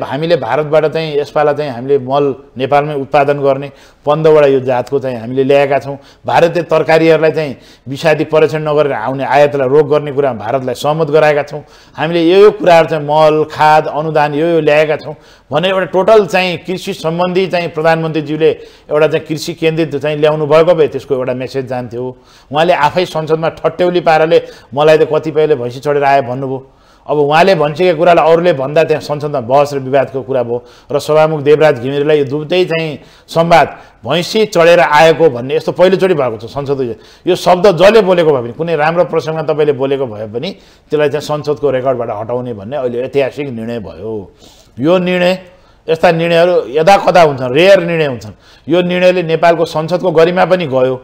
हामीले भारतबाट चाहिँ यसपाला चाहिँ हामीले मल नेपालमै उत्पादन गर्ने 15वटा यो जातको चाहिँ हामीले ल्याएका छौँ। भारतीय तरकारीहरूलाई चाहिँ विषादी परीक्षण नगरेर आउने आयातलाई रोक गर्ने कुरा भारतलाई सहमत गराएका छौँ। हामीले यो कुराहरू चाहिँ मल खाद अनुदान यो ल्याएका छौँ भनेर एउटा टोटल चाहिँ कृषि सम्बन्धी चाहिँ प्रधानमन्त्रीज्यूले एउटा चाहिँ कृषि केन्द्रित चाहिँ ल्याउनु भएको भए त्यसको एउटा मेसेज जान्थ्यो। उहाँले आफै संसदमा ठट्यौली पाराले मलाई त कतिपयले भैँसी चढेर आए भन्नुभयो। अब उहाँले भनिसकेको कुरालाई अरूले भन्दा त्यहाँ संसदमा बहस र विवादको कुरा भयो र सभामुख देवराज घिमिरेलाई यो दुवै चाहिँ संवाद भैँसी चढेर आएको भन्ने यस्तो पहिलोचोटि भएको छ संसदले। यो शब्द जसले बोलेको भए पनि कुनै राम्रो प्रसङ्गमा तपाईँले बोलेको भए पनि त्यसलाई चाहिँ संसदको रेकर्डबाट हटाउने भन्ने अहिले ऐतिहासिक निर्णय भयो। यो निर्णय यस्ता निर्णयहरू यदाकदा हुन्छन्, रेयर निर्णय हुन्छन्। यो निर्णयले नेपालको संसदको गरिमा पनि गयो,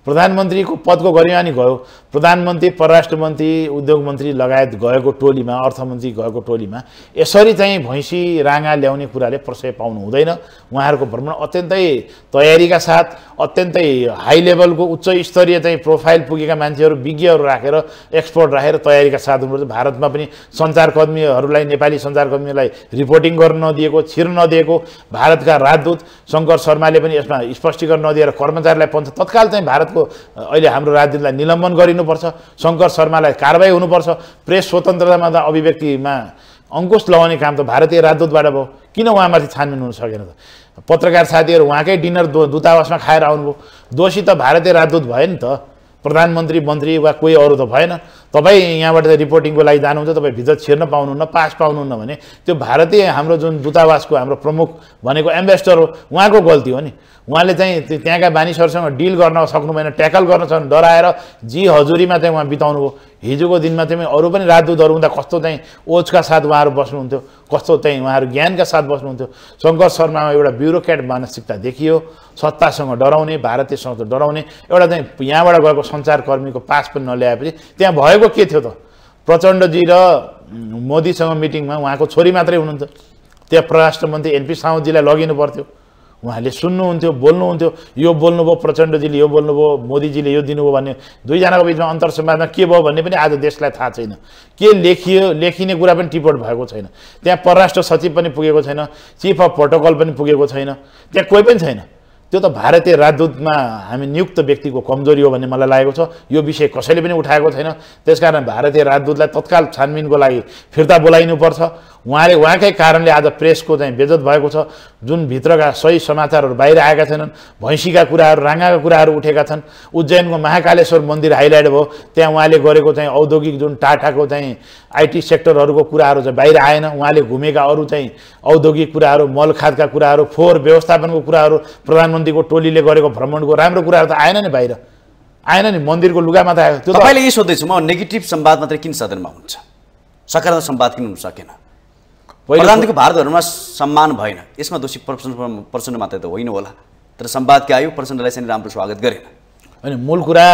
प्रधानमन्त्रीको पदको गरिमा नि गयो। प्रधानमन्त्री परराष्ट्र मन्त्री उद्योग मन्त्री लगायत गएको टोलीमा, अर्थमन्त्री गएको टोलीमा यसरी चाहिँ भैँसी राँगा ल्याउने कुराले प्रशय पाउनु हुँदैन। उहाँहरूको भ्रमण अत्यन्तै तयारीका साथ अत्यन्तै हाई लेभलको उच्च स्तरीय चाहिँ प्रोफाइल पुगेका मान्छेहरू विज्ञहरू राखेर एक्सपर्ट राखेर तयारीका साथ हुनुपर्छ। भारतमा पनि सञ्चारकर्मीहरूलाई नेपाली सञ्चारकर्मीलाई रिपोर्टिङ गर्न नदिएको, छिर्न नदिएको भारतका राजदूत शङ्कर शर्माले पनि यसमा स्पष्टीकरण नदिएर कर्मचारीलाई पञ्च तत्काल चाहिँ भारतको अहिले हाम्रो राजदूतलाई निलम्बन गरिनुपर्छ, शङ्कर शर्मालाई कारबाही हुनुपर्छ। प्रेस स्वतन्त्रतामा त अभिव्यक्तिमा अङ्कुश लगाउने काम त भारतीय राजदूतबाट भयो, किन उहाँमाथि छानबिन हुन सकेन त? पत्रकार साथीहरू उहाँकै डिनर दूतावासमा खाएर आउनुभयो, दोषी त भारतीय राजदूत भयो नि त, प्रधानमन्त्री मन्त्री वा कोही अरू त भएन। तपाईँ यहाँबाट रिपोर्टिङको लागि जानुहुन्छ, तपाईँ भित्र छिर्न पाउनुहुन्न, पास पाउनुहुन्न भने त्यो भारतीय हाम्रो जुन दूतावासको हाम्रो प्रमुख भनेको एम्बेसडर हो, उहाँको गल्ती हो नि। उहाँले चाहिँ त्यहाँका मानिसहरूसँग डिल गर्न सक्नु भएन, ट्याकल गर्न सक्नु, डराएर जी हजुरीमा चाहिँ उहाँ बिताउनु भयो। हिजोको दिनमा चाहिँ अरू पनि राजदूतहरू हुँदा कस्तो चाहिँ ओजका साथ उहाँहरू बस्नुहुन्थ्यो, कस्तो चाहिँ उहाँहरू ज्ञानका साथ बस्नुहुन्थ्यो। शङ्कर शर्मामा एउटा ब्युरोक्रेट मानसिकता देखियो, सत्तासँग डराउने, भारतीयसँग डराउने, एउटा चाहिँ यहाँबाट गएको सञ्चारकर्मीको पास पनि नल्याएपछि त्यहाँ भएको के थियो त? प्रचण्डजी र मोदीसँग मिटिङमा उहाँको छोरी मात्रै हुनुहुन्थ्यो, त्यहाँ परराष्ट्र मन्त्री एनपी साउदजीलाई लगिनु पर्थ्यो, उहाँले सुन्नुहुन्थ्यो, बोल्नुहुन्थ्यो, यो बोल्नुभयो प्रचण्डजीले, यो बोल्नुभयो मोदीजीले, यो दिनुभयो भन्ने दुईजनाको बिचमा अन्तर संवादमा के भयो भन्ने पनि आज देशलाई थाहा छैन। के लेखिने कुरा पनि टिपोट भएको छैन। त्यहाँ परराष्ट्र सचिव पनि पुगेको छैन, चिफ अफ प्रोटोकल पनि पुगेको छैन, त्यहाँ कोही पनि छैन। त्यो त भारतीय राजदूतमा हामी नियुक्त व्यक्तिको कमजोरी हो भन्ने मलाई लागेको छ। यो विषय कसैले पनि उठाएको छैन। त्यसकारण भारतीय राजदूतलाई तत्काल छानबिनको लागि फिर्ता बोलाइनुपर्छ। उहाँकै कारणले आज प्रेसको चाहिँ बेइज्जत भएको छ। जुन भित्रका सही समाचारहरू बाहिर आएका छैनन्, भैँसीका कुराहरू, राँगाका कुराहरू उठेका छन्। उज्जैनको महाकालेश्वर मन्दिर हाइलाइट भयो, त्यहाँ उहाँले गरेको चाहिँ औद्योगिक जुन टाटाको चाहिँ आइटी सेक्टरहरूको कुराहरू चाहिँ बाहिर आएन। उहाँले घुमेका अरू चाहिँ औद्योगिक कुराहरू, मलखादका कुराहरू, फोहोर व्यवस्थापनको कुराहरू, प्रधानमन्त्रीको टोलीले गरेको भ्रमणको राम्रो कुराहरू त आएन नि, बाहिर आएन नि, मन्दिरको लुगामा त आयो। त्यो तपाईँले यही सोध्दैछु म, नेगेटिभ संवाद मात्रै किन सदनमा हुन्छ, सकारात्मक संवाद किन हुन सकेन? प्रधानमन्त्रीको भारतहरूमा सम्मान भएन, यसमा दोषी प्रचण्ड मात्रै त होइन होला, तर संवाद के आयो, प्रचण्डलाई चाहिँ राम्रो स्वागत गरेन। होइन, मूल कुरा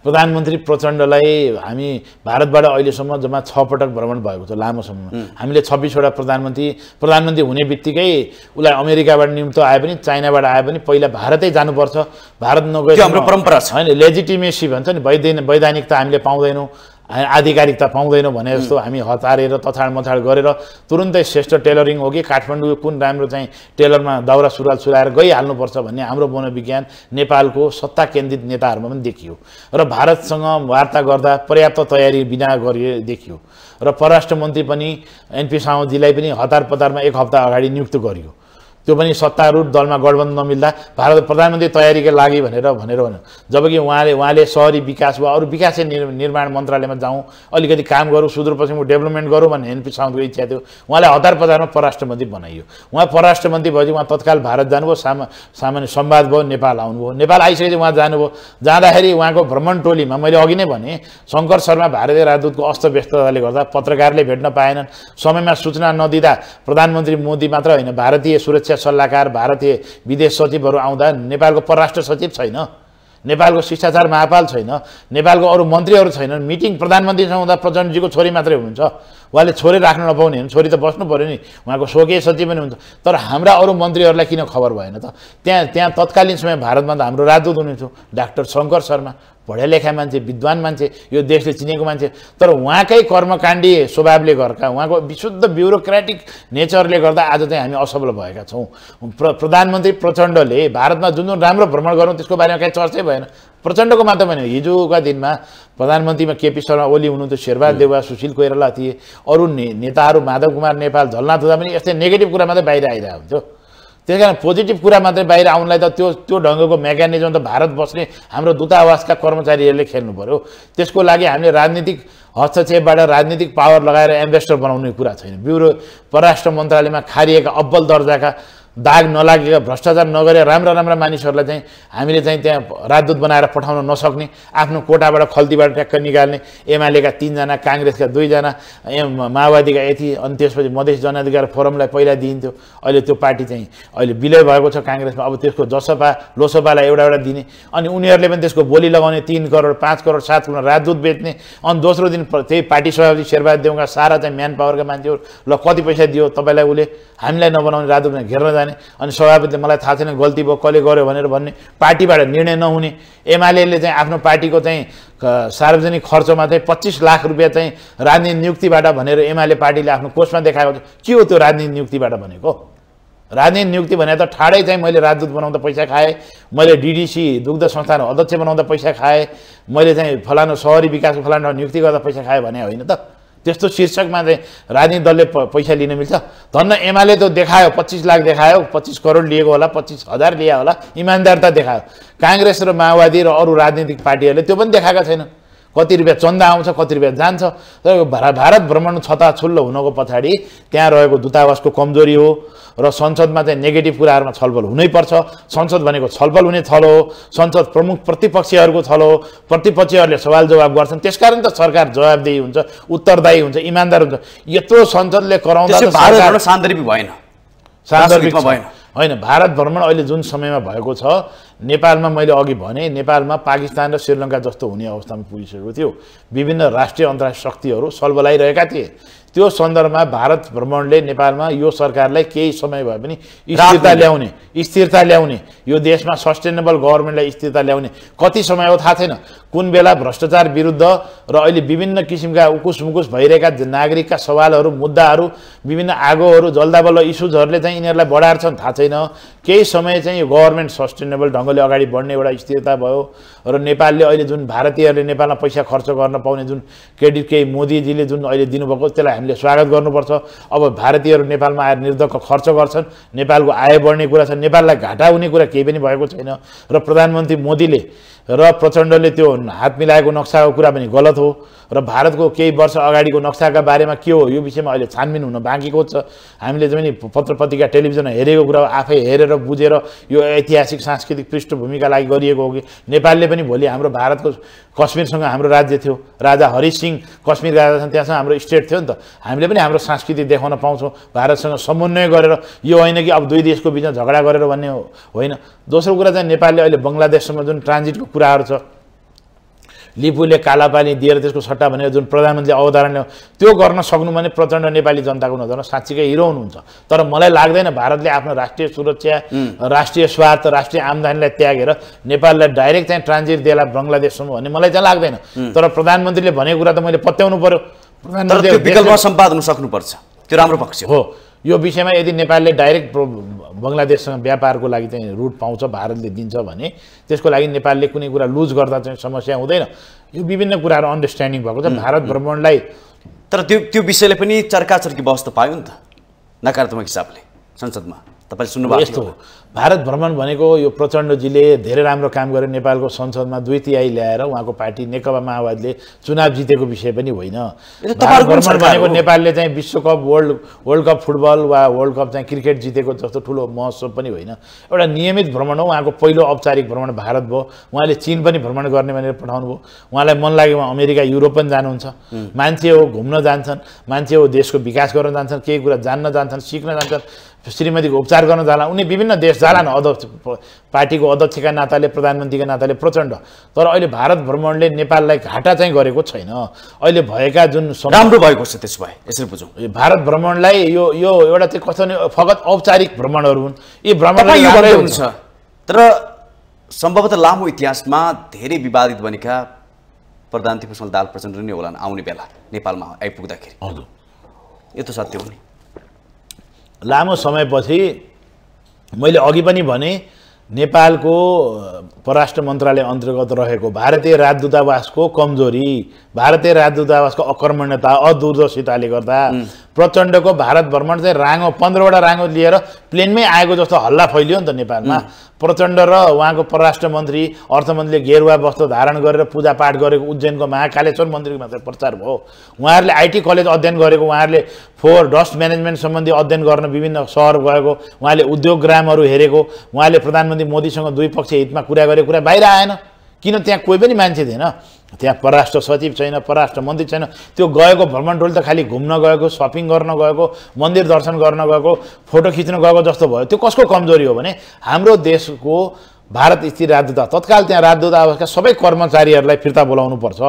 प्रधानमन्त्री प्रचण्डलाई हामी भारतबाट अहिलेसम्म जम्मा 6 पटक भ्रमण भएको छ लामो समयमा। हामीले 26वटा प्रधानमन्त्री हुने बित्तिकै उसलाई अमेरिकाबाट नियुक्त आए पनि, चाइनाबाट आए पनि पहिला भारतै जानुपर्छ। भारत नगए हाम्रो परम्परा छ होइन, लेजिटिमेसी भन्छ नि, वैधानिकता हामीले पाउँदैनौँ, आधिकारिकता पाउँदैनौँ भने जस्तो हामी हतारेर तछाड मछाड गरेर तुरुन्तै श्रेष्ठ टेलरिङ हो कि काठमाडौँ कुन राम्रो चाहिँ टेलरमा दाउरा सुरुवाल सुलाएर गइहाल्नुपर्छ भन्ने हाम्रो मनोविज्ञान नेपालको सत्ता केन्द्रित नेताहरूमा पनि देखियो र भारतसँग वार्ता गर्दा पर्याप्त तयारी बिना गरे देखियो र परराष्ट्र मन्त्री पनि एनपी साउदजीलाई पनि हतार पतारमा 1 हप्ता अगाडि नियुक्त गरियो। त्यो पनि सत्तारूढ दलमा गठबन्धन नमिल्दा भारत प्रधानमन्त्री तयारीका लागि भनेर भन्यो। जबकि उहाँले सहरी विकास वा अरू विकास निर्माण मन्त्रालयमा जाउँ, अलिकति काम गरौँ, सुदूरपश्चिमको डेभलपमेन्ट गरौँ भन्ने एनपी साउदको इच्छा थियो। उहाँलाई हतार पतारमा परराष्ट्र मन्त्री बनाइयो। उहाँ परराष्ट्र मन्त्री भएपछि उहाँ तत्काल भारत जानुभयो, सामान्य संवाद भयो, नेपाल आउनुभयो। नेपाल आइसकेपछि उहाँ जानुभयो। जाँदाखेरि उहाँको भ्रमण टोलीमा मैले अघि नै भने शङ्कर शर्मा भारतीय राजदूतको अस्तव्यस्तताले गर्दा पत्रकारले भेट्न पाएनन्। समयमा सूचना नदिँदा प्रधानमन्त्री मोदी मात्र होइन, भारतीय सुरक्षा सल्लाहकार, भारतीय विदेश सचिवहरू आउँदा नेपालको परराष्ट्र सचिव छैन, नेपालको शिष्टाचार महापाल छैन, नेपालको अरू मन्त्रीहरू छैनन्। मिटिङ प्रधानमन्त्रीसँग हुँदा प्रचण्डजीको छोरी मात्रै हुनुहुन्छ। उहाँले छोरी राख्न नपाउने होइन, छोरी त बस्नु पऱ्यो नि, उहाँको स्वकीय सचिव पनि हुन्छ। तर हाम्रा अरू मन्त्रीहरूलाई किन खबर भएन त? त्यहाँ तत्कालीन समय भारतमा त हाम्रो राजदूत हुनुहुन्थ्यो डाक्टर शङ्कर शर्मा, पढे लेखा मान्छे, विद्वान मान्छे, यो देशले चिनेको मान्छे। तर उहाँकै कर्मकाण्डी स्वभावले गर्दा, उहाँको विशुद्ध ब्युरोक्रेटिक नेचरले गर्दा आज चाहिँ हामी असफल भएका छौँ। प्रधानमन्त्री प्रचण्डले भारतमा जुन जुन राम्रो भ्रमण गरौँ त्यसको बारेमा केही चर्चै भएन। प्रचण्डको मात्र भएन, हिजोका दिनमा प्रधानमन्त्रीमा केपी शर्मा ओली हुनुहुन्थ्यो, शेरबहादुर देउवा, सुशील कोइराला थिए, अरू नेताहरू माधव कुमार नेपाल, झलनाथ हुँदा पनि यस्तै नेगेटिभ कुरा मात्रै बाहिर आइरहेको हुन्थ्यो। त्यस कारण पोजिटिभ कुरा मात्रै बाहिर आउनलाई त त्यो ढङ्गको मेकानिजम त भारत बस्ने हाम्रो दूतावासका कर्मचारीहरूले खेल्नु पर्यो। त्यसको लागि हामीले राजनीतिक हस्तक्षेपबाट राजनीतिक पावर लगाएर एम्बेसडर बनाउने कुरा छैन। ब्युरो परराष्ट्र मन्त्रालयमा खारिएका अब्बल दर्जाका दाग नलागेका भ्रष्टाचार नगरे राम्रा मानिसहरूलाई चाहिँ हामीले चाहिँ त्यहाँ राजदूत बनाएर पठाउन नसक्ने, आफ्नो कोटाबाट खल्तीबाट ट्याक्क निकाल्ने, एमालेका 3 जना, काङ्ग्रेसका 2 जना, माओवादीका यति, अनि त्यसपछि मधेस जनअधिकार फोरमलाई पहिला दिइन्थ्यो। अहिले त्यो पार्टी चाहिँ अहिले विलय भएको छ काङ्ग्रेसमा। अब त्यसको जसपा लोसपालाई एउटा दिने, अनि उनीहरूले पनि त्यसको बोली लगाउने, 3 करोड 5 करोड 7 करोड राजदूत बेच्ने। अनि दोस्रो दिन त्यही पार्टी सभापति शेरबहादुर देउवा सारा चाहिँ म्यान पावरका मान्छेहरू, ल कति पैसा दियो तपाईँलाई, उसले हामीलाई नबनाउने राजदूत घेर्न जाने। अनि सभापतिले मलाई थाहा छैन गल्ती भयो, कसले गर्यो भनेर भन्ने, पार्टीबाट निर्णय नहुने। एमाले चाहिँ आफ्नो पार्टीको चाहिँ सार्वजनिक खर्चमा चाहिँ 25 लाख रुपियाँ चाहिँ राजनीतिक नियुक्तिबाट भनेर एमाले पार्टीले आफ्नो कोषमा देखाएको छ। के हो त्यो राजनीतिक नियुक्तिबाट भनेको? राजनीतिक नियुक्ति भने त ठाडै चाहिँ मैले राजदूत बनाउँदा पैसा खाएँ, मैले डिडिसी दुग्ध संस्थान अध्यक्ष बनाउँदा पैसा खाएँ, मैले चाहिँ फलानु सहरी विकासको फलानु नियुक्ति गर्दा पैसा खाएँ भने होइन त। त्यस्तो शीर्षकमा चाहिँ राजनीतिक दलले पैसा लिन मिल्छ? धन्न एमाले त देखायो 25 लाख देखायो, 25 करोड लिएको होला, 25,000 लिया होला, इमान्दारता देखायो। काङ्ग्रेस र माओवादी र अरू राजनीतिक पार्टीहरूले त्यो पनि देखाएका छैन। कति रुपियाँ चन्दा आउँछ, कति रुपियाँ जान्छ। तर भारत भ्रमण छताछुल्लो हुनको पछाडि त्यहाँ रहेको दूतावासको कमजोरी हो र संसदमा चाहिँ नेगेटिभ कुराहरूमा छलफल हुनैपर्छ। संसद भनेको छलफल हुने थलो हो, संसद प्रमुख प्रतिपक्षीहरूको थलो हो, प्रतिपक्षीहरूले सवाल जवाब गर्छन्, त्यसकारण त सरकार जवाबदेही हुन्छ, उत्तरदायी हुन्छ, इमान्दार हुन्छ। यत्रो संसदले कराउँदा भारत सान्दर्भिक भएन, सान्दर्भिक भएन होइन। भारत भ्रमण अहिले जुन समयमा भएको छ, नेपालमा मैले अघि भने नेपालमा पाकिस्तान र श्रीलङ्का जस्तो हुने अवस्थामा पुगिसकेको थियो। विभिन्न राष्ट्रिय अन्तर्राष्ट्रिय शक्तिहरू सलबलाइरहेका थिए। त्यो सन्दर्भमा भारत भ्रमणले नेपालमा यो सरकारलाई केही समय भए पनि स्थिरता ल्याउने, यो देशमा सस्टेनेबल गभर्मेन्टलाई स्थिरता ल्याउने कति समय हो थाहा छैन। कुन बेला भ्रष्टाचार विरुद्ध र अहिले विभिन्न किसिमका उकुस मुकुस भइरहेका नागरिकका सवालहरू, मुद्दाहरू, विभिन्न आगोहरू, जल्दाबल्ल इस्युजहरूले चाहिँ यिनीहरूलाई बढार्छन् थाहा छैन। केही समय चाहिँ यो गभर्मेन्ट सस्टेनेबल ढङ्गले अगाडि बढ्ने एउटा स्थिरता भयो र नेपालले अहिले जुन भारतीयहरूले नेपालमा पैसा खर्च गर्न पाउने जुन क्रेडिट केही मोदीजीले जुन अहिले दिनुभएको त्यसलाई हामीले स्वागत गर्नुपर्छ। अब भारतीयहरू नेपालमा आएर निर्धक्क खर्च गर्छन्, नेपालको आय बढ्ने कुरा छ, नेपाललाई घाटा हुने कुरा केही पनि भएको छैन। र प्रधानमन्त्री मोदीले र प्रचण्डले त्यो हात मिलाएको नक्साको कुरा पनि गलत हो र भारतको केही वर्ष अगाडिको नक्साका बारेमा के हो यो विषयमा अहिले छानबिन हुन बाँकीको छ। हामीले पनि पत्र पत्रिका टेलिभिजन हेरेको कुरा आफै हेरेर बुझेर यो ऐतिहासिक सांस्कृतिक पृष्ठभूमिका लागि गरिएको हो कि नेपालले पनि भोलि हाम्रो भारतको कश्मीरसँग हाम्रो राज्य थियो, राजा हरि सिंह कश्मीर राजा छन्, त्यहाँसँग हाम्रो स्टेट थियो नि त। हामीले पनि हाम्रो संस्कृति देखाउन पाउँछौँ भारतसँग समन्वय गरेर। यो होइन कि अब दुई देशको बिचमा झगडा गरेर भन्ने होइन। दोस्रो कुरा चाहिँ नेपालले अहिले बङ्गलादेशसँग जुन ट्रान्जिटको कुराहरू छ, लिपुले कालापानी दिएर त्यसको सट्टा भनेर जुन प्रधानमन्त्रीले अवधारण ल्यायो, त्यो गर्न सक्नु भने प्रचण्ड नेपाली जनताको नजरमा साँच्चीकै हिरो हुनुहुन्छ। तर मलाई लाग्दैन भारतले आफ्नो राष्ट्रिय सुरक्षा, राष्ट्रिय स्वार्थ, राष्ट्रिय आम्दानीलाई त्यागेर नेपाललाई डाइरेक्ट चाहिँ ट्रान्जिट देला बङ्गलादेशसम्म भन्ने मलाई चाहिँ लाग्दैन। तर प्रधानमन्त्रीले भनेको कुरा त मैले पत्याउनु पर्यो। प्रधानमन्त्रीले विकल्पमा सम्पादन सक्नुपर्छ, त्यो राम्रो पक्ष हो। यो विषयमा यदि नेपालले डाइरेक्ट बङ्गलादेशसँग व्यापारको लागि चाहिँ रुट पाउँछ, भारतले दिन्छ भने त्यसको लागि नेपालले कुनै कुरा लुज गर्दा चाहिँ समस्या हुँदैन। यो विभिन्न कुराहरू अन्डरस्ट्यान्डिङ भएको छ। भारत भ्रमणलाई तर त्यो विषयले पनि चर्काचर्की बहस त पायो नि त नकारात्मक हिसाबले संसदमा। तपाईले सुन्नुभएको यस्तो हो भारत भ्रमण भनेको यो प्रचण्डजीले धेरै राम्रो काम गरेर नेपालको संसदमा 2/3 ल्याएर उहाँको पार्टी नेकपा माओवादीले चुनाव जितेको विषय पनि होइन। भारत भ्रमण भनेको नेपालले चाहिँ विश्वकप वर्ल्ड कप फुटबल वा वर्ल्ड कप चाहिँ क्रिकेट जितेको जस्तो ठुलो महोत्सव पनि होइन। एउटा नियमित भ्रमण हो। उहाँको पहिलो औपचारिक भ्रमण भारत भयो। उहाँले चीन पनि भ्रमण गर्ने भनेर पठाउनु भयो। उहाँलाई मन लाग्यो उहाँ अमेरिका युरोप पनि जानुहुन्छ। मान्छे हो घुम्न जान्छन्, मान्छे हो देशको विकास गर्न जान्छन्, केही कुरा जान्न जान्छन्, सिक्न जान्छन्, श्रीमतीको उपचार गर्न जाला। उनी विभिन्न देश जालान् अध्यक्ष पार्टीको अध्यक्षका नाताले प्रधानमन्त्रीका नाताले प्रचण्ड। तर अहिले भारत भ्रमणले नेपाललाई घाटा चाहिँ गरेको छैन। अहिले भएका जुन राम्रो भएको छ त्यसो भए यसरी बुझौँ भारत भ्रमणलाई यो एउटा चाहिँ कस्तो भने फगत औपचारिक भ्रमणहरू हुन्। यी भ्रमण हुन्छ तर सम्भवतः लामो इतिहासमा धेरै विवादित बनेका प्रधानमन्त्री पुष्पकमल दाहाल प्रचण्ड नै होलान् आउने बेला नेपालमा आइपुग्दाखेरि। हजुर यो त सत्य हो नि। लामो समयपछि मैले अघि पनि भने नेपालको परराष्ट्र मन्त्रालय अन्तर्गत रहेको भारतीय राजदूतावासको कमजोरी, भारतीय राजदूतावासको अकर्मण्यता, अदूरदर्शिताले गर्दा प्रचण्डको भारत भ्रमण चाहिँ राङ्गो 15वटा राङ्गो लिएर प्लेनमै आएको जस्तो हल्ला फैलियो नि त नेपालमा। प्रचण्ड र उहाँको परराष्ट्र मन्त्री अर्थमन्त्रीले गेरुवा वस्त्र धारण गरेर पूजापाठ गरेको उज्जैनको महाकालेश्वर मन्दिरको मात्रै प्रचार भयो। उहाँहरूले आइटी कलेज अध्ययन गरेको, उहाँहरूले डस्ट म्यानेजमेन्ट सम्बन्धी अध्ययन गर्न विभिन्न सहर गएको, उहाँले उद्योगग्रामहरू हेरेको, उहाँले प्रधानमन्त्री मोदीसँग द्विपक्षीय हितमा कुरा गरेको कुरा बाहिर आएन। किन त्यहाँ कोही पनि मान्छे थिएन। त्यहाँ परराष्ट्र सचिव छैन, परराष्ट्र मन्त्री छैन। त्यो गएको भ्रमण टोली त खालि घुम्न गएको, सपिङ गर्न गएको, मन्दिर दर्शन गर्न गएको, फोटो खिच्न गएको जस्तो भयो। त्यो कसको कमजोरी हो भने हाम्रो देशको भारत स्थित राजदूत तत्काल त्यहाँ राजदूतावासका सबै कर्मचारीहरूलाई फिर्ता बोलाउनुपर्छ।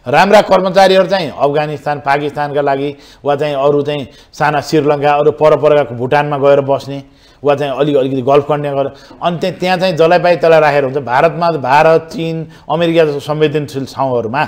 राम्रा कर्मचारीहरू चाहिँ अफगानिस्तान पाकिस्तानका लागि वा चाहिँ अरू चाहिँ साना श्रीलङ्का अरू परका भुटानमा गएर बस्ने वा चाहिँ अलिकति गल्फ कन्ट्री गरेर अनि त्यहाँ चाहिँ जसलाई पाइ त्यसलाई राखेर हुन्छ। भारतमा भारत चीन अमेरिका जस्तो संवेदनशील ठाउँहरूमा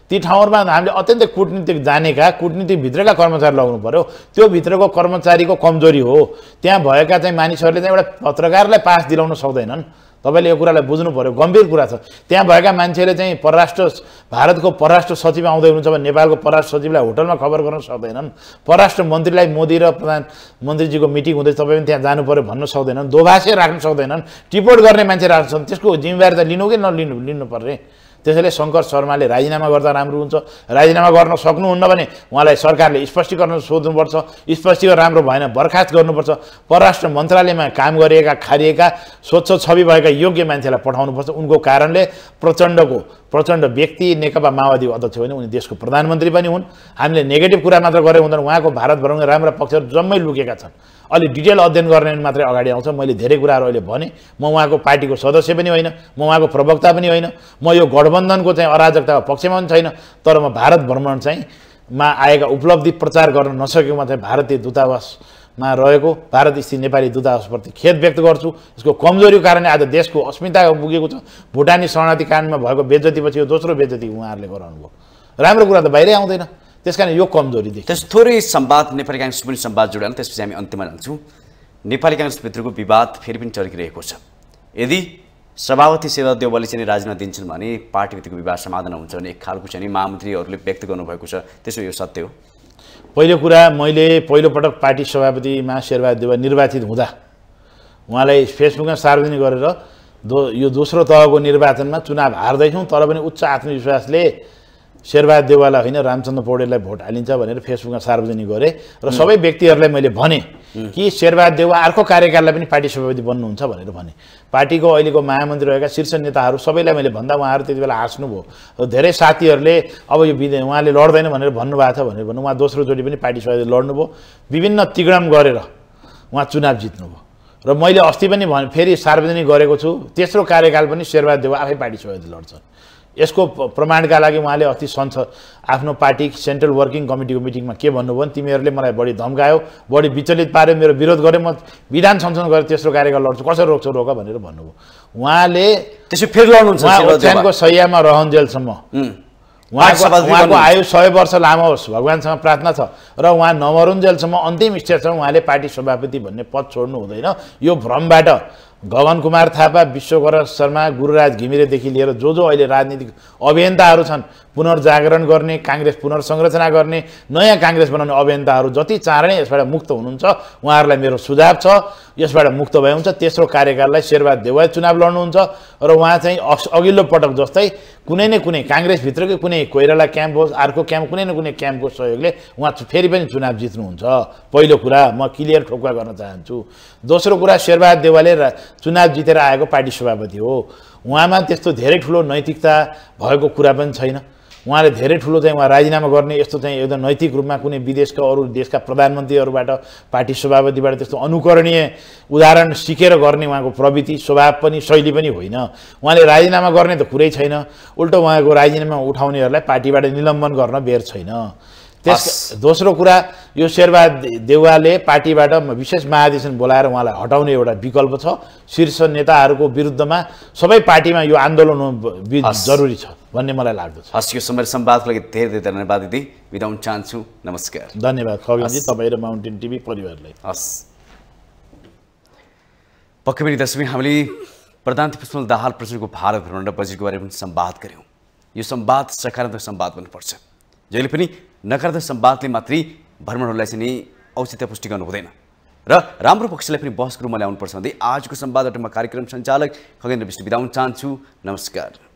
ती ठाउँहरूमा हामीले अत्यन्तै कूटनीतिक जानेका कूटनीतिभित्रका कर्मचारी लगाउनु पर्यो। त्यो भित्रको कर्मचारीको कमजोरी हो। त्यहाँ भएका चाहिँ मानिसहरूले चाहिँ एउटा पत्रकारलाई पास दिलाउन सक्दैनन्। तपाईँले यो कुरालाई बुझ्नु पर्यो, गम्भीर कुरा छ। त्यहाँ भएका मान्छेले चाहिँ भारतको परराष्ट्र सचिव आउँदै हुनुहुन्छ भने नेपालको परराष्ट्र सचिवलाई होटलमा खबर गर्न सक्दैनन्। परराष्ट्र मन्त्रीलाई मोदी र प्रधानमन्त्रीजीको मिटिङ हुँदैछ तपाईँ पनि त्यहाँ जानु पर्यो भन्न सक्दैनन्। दोभाषे राख्न सक्दैनन्। टिपोट गर्ने मान्छे राख्छन्। त्यसको जिम्मेवारी त लिनु कि लिनु पर्ने। त्यसैले शङ्कर शर्माले राजीनामा गर्दा राम्रो हुन्छ। राजीनामा गर्न सक्नुहुन्न भने उहाँलाई सरकारले स्पष्टीकरण सोध्नुपर्छ। स्पष्टीकरण राम्रो भएन बर्खास्त गर्नुपर्छ। परराष्ट्र मन्त्रालयमा काम गरेका खारिएका स्वच्छ छवि भएका योग्य मान्छेलाई पठाउनुपर्छ। उनको कारणले प्रचण्ड व्यक्ति नेकपा माओवादीको अध्यक्ष होइन, उनी देशको प्रधानमन्त्री पनि हुन्। हामीले नेगेटिभ कुरा मात्र गरे हुँदैन। उहाँको भारत भ्रमणका राम्रा पक्षहरू जम्मै लुकेका छन्। अलि डिटेल अध्ययन गर्ने मात्रै अगाडि आउँछ। मैले धेरै कुराहरू अहिले भने म उहाँको पार्टीको सदस्य पनि होइन, म उहाँको प्रवक्ता पनि होइन, म यो गठबन्धनको चाहिँ अराजकताको पक्षमा पनि छैन। तर म भारत भ्रमण चाहिँ मा आएका उपलब्धि प्रचार गर्न नसकेकोमा चाहिँ भारतीय दूतावासमा रहेको भारत स्थित नेपाली दूतावासप्रति खेद व्यक्त गर्छु। यसको कमजोरीको कारणले आज देशको अस्मिता पुगेको छ। भुटानी शरणार्थी काण्डमा भएको बेइज्जतीपछि यो दोस्रो बेइज्जती उहाँहरूले गराउनु भयो। राम्रो कुरा त बाहिरै आउँदैन। त्यसकारण यो कमजोरी देखिन्छ। त्यस थोरै संवाद नेपाली काङ्ग्रेस पनि संवाद जोडेर त्यसपछि हामी अन्त्यमा जान्छौँ। नेपाली काङ्ग्रेसभित्रको विवाद फेरि पनि चर्किरहेको छ। यदि सभापति शेरबहादुर देउवाले चाहिँ राजीनामा दिन्छन् भने पार्टीभित्रको विवाद समाधान हुन्छ भने एक खालको चाहिँ महामन्त्रीहरूले व्यक्त गर्नुभएको छ। त्यसो यो सत्य हो? पहिलो कुरा, मैले पहिलोपटक पार्टी सभापतिमा शेरबहादुर देउवा निर्वाचित हुँदा उहाँलाई फेसबुकमा सार्वजनिक गरेर यो दोस्रो तहको निर्वाचनमा चुनाव हार्दैछौँ तर पनि उच्च आत्मविश्वासले शेरबहादुर देउवालाई होइन रामचन्द्र पौडेललाई भोट हालिन्छ भनेर फेसबुकमा सार्वजनिक गरेँ र सबै व्यक्तिहरूलाई मैले भने कि शेरबहादुर देउवा अर्को कार्यकाललाई पनि पार्टी सभापति बन्नुहुन्छ भनेर भने। पार्टीको अहिलेको महामन्त्री रहेका शीर्ष नेताहरू सबैलाई मैले भन्दा उहाँहरू त्यति बेला हाँस्नुभयो। धेरै साथीहरूले अब यो उहाँले लड्दैन भनेर भन्नुभएको छ भनेर भन्नु। उहाँ दोस्रोचोटि पनि पार्टी सभापति लड्नुभयो। विभिन्न तिग्रम गरेर उहाँ चुनाव जित्नुभयो र मैले अस्ति पनि फेरि सार्वजनिक गरेको छु तेस्रो कार्यकाल पनि शेरबहादुर देउवा आफै पार्टी सभापति लड्छन्। यसको प्रमाणका लागि उहाँले अस्ति आफ्नो पार्टी सेन्ट्रल वर्किङ कमिटीको मिटिङमा के भन्नुभयो भने तिमीहरूले मलाई बढी धम्कायो, बढी विचलित पार्यो, मेरो विरोध गरे, म विधान संशोधन गरेर तेस्रो कार्यकाल लड्छु, कसरी रोक्छौ रोक भनेर भन्नुभयो। उहाँले त्यसो फेरि लड्नुहुन्छ ओछ्यानको सैयामा रहन्जेलसम्म उहाँको आयु 100 वर्ष लामो होस् भगवान्सँग प्रार्थना छ र उहाँ नमरुन्जेलसम्म अन्तिम स्टेजसम्म उहाँले पार्टी सभापति भन्ने पद छोड्नु हुँदैन। यो भ्रमबाट गगन कुमार थापा, विश्वकर्मा शर्मा, गुरुराज घिमिरेदेखि लिएर जो अहिले राजनीतिक अभियन्ताहरू छन् पुनर्जागरण गर्ने, काङ्ग्रेस पुनर्संरचना गर्ने, नयाँ काङ्ग्रेस बनाउने अभियन्ताहरू जति चाँडै यसबाट मुक्त हुनुहुन्छ उहाँहरूलाई मेरो सुझाव छ, यसबाट मुक्त भए हुन्छ। तेस्रो कार्यकाललाई शेरबहादुर देउवाले चुनाव लड्नुहुन्छ र उहाँ चाहिँ अघिल्लो पटक जस्तै कुनै न कुनै काङ्ग्रेसभित्रकै कुनै कोइराला क्याम्प होस्, अर्को क्याम्प, कुनै न कुनै क्याम्पको सहयोगले उहाँ फेरि पनि चुनाव जित्नुहुन्छ। पहिलो कुरा म क्लियर ठोक्का गर्न चाहन्छु। दोस्रो कुरा, शेरबहादुर देउवाले चुनाव जितेर आएको पार्टी सभापति हो। उहाँमा त्यस्तो धेरै ठुलो नैतिकता भएको कुरा पनि छैन। उहाँले धेरै ठुलो चाहिँ उहाँ राजीनामा गर्ने यस्तो चाहिँ एकदम नैतिक रूपमा कुनै विदेशका अरू देशका प्रधानमन्त्रीहरूबाट पार्टी सभापतिबाट त्यस्तो अनुकरणीय उदाहरण सिकेर गर्ने उहाँको प्रवृत्ति, स्वभाव पनि, शैली पनि होइन। उहाँले राजीनामा गर्ने त कुरै छैन, उल्टो उहाँको राजीनामा उठाउनेहरूलाई पार्टीबाट निलम्बन गर्न बेर छैन। दोस्रो कुरा, यो शेरबहादुर देउवाले पार्टीबाट विशेष महाधिवेशन बोलाएर उहाँलाई हटाउने एउटा विकल्प छ। शीर्ष नेताहरूको विरुद्धमा सबै पार्टीमा यो आन्दोलन जरुरी छ भन्ने मलाई लाग्दछ। हस्, यो समय संवादको लागि धेरै धेरै धन्यवाद दिदी, बिदा हुन चाहन्छु। नमस्कार। धन्यवाद खगेनजी, तपाईँ र माउन्टेन टिभी परिवारलाई। हस्, पक्कै पनि दर्शक हामीले प्रधानमन्त्री पुष्पकमल दाहाल प्रचण्डको भारत भ्रमण र बजेटको बारेमा पनि संवाद गऱ्यौँ। यो संवाद सकारात्मक संवाद हुनुपर्छ। जहिले पनि नकारात्मक संवादले मात्रै भ्रमणहरूलाई चाहिँ नि औचित्य पुष्टि गर्नु हुँदैन र राम्रो पक्षलाई पनि बहसको रूपमा ल्याउनुपर्छ भन्दै आजको संवादबाट म कार्यक्रम सञ्चालक खगेन्द्र विष्णु बिदा हुन चाहन्छु। नमस्कार।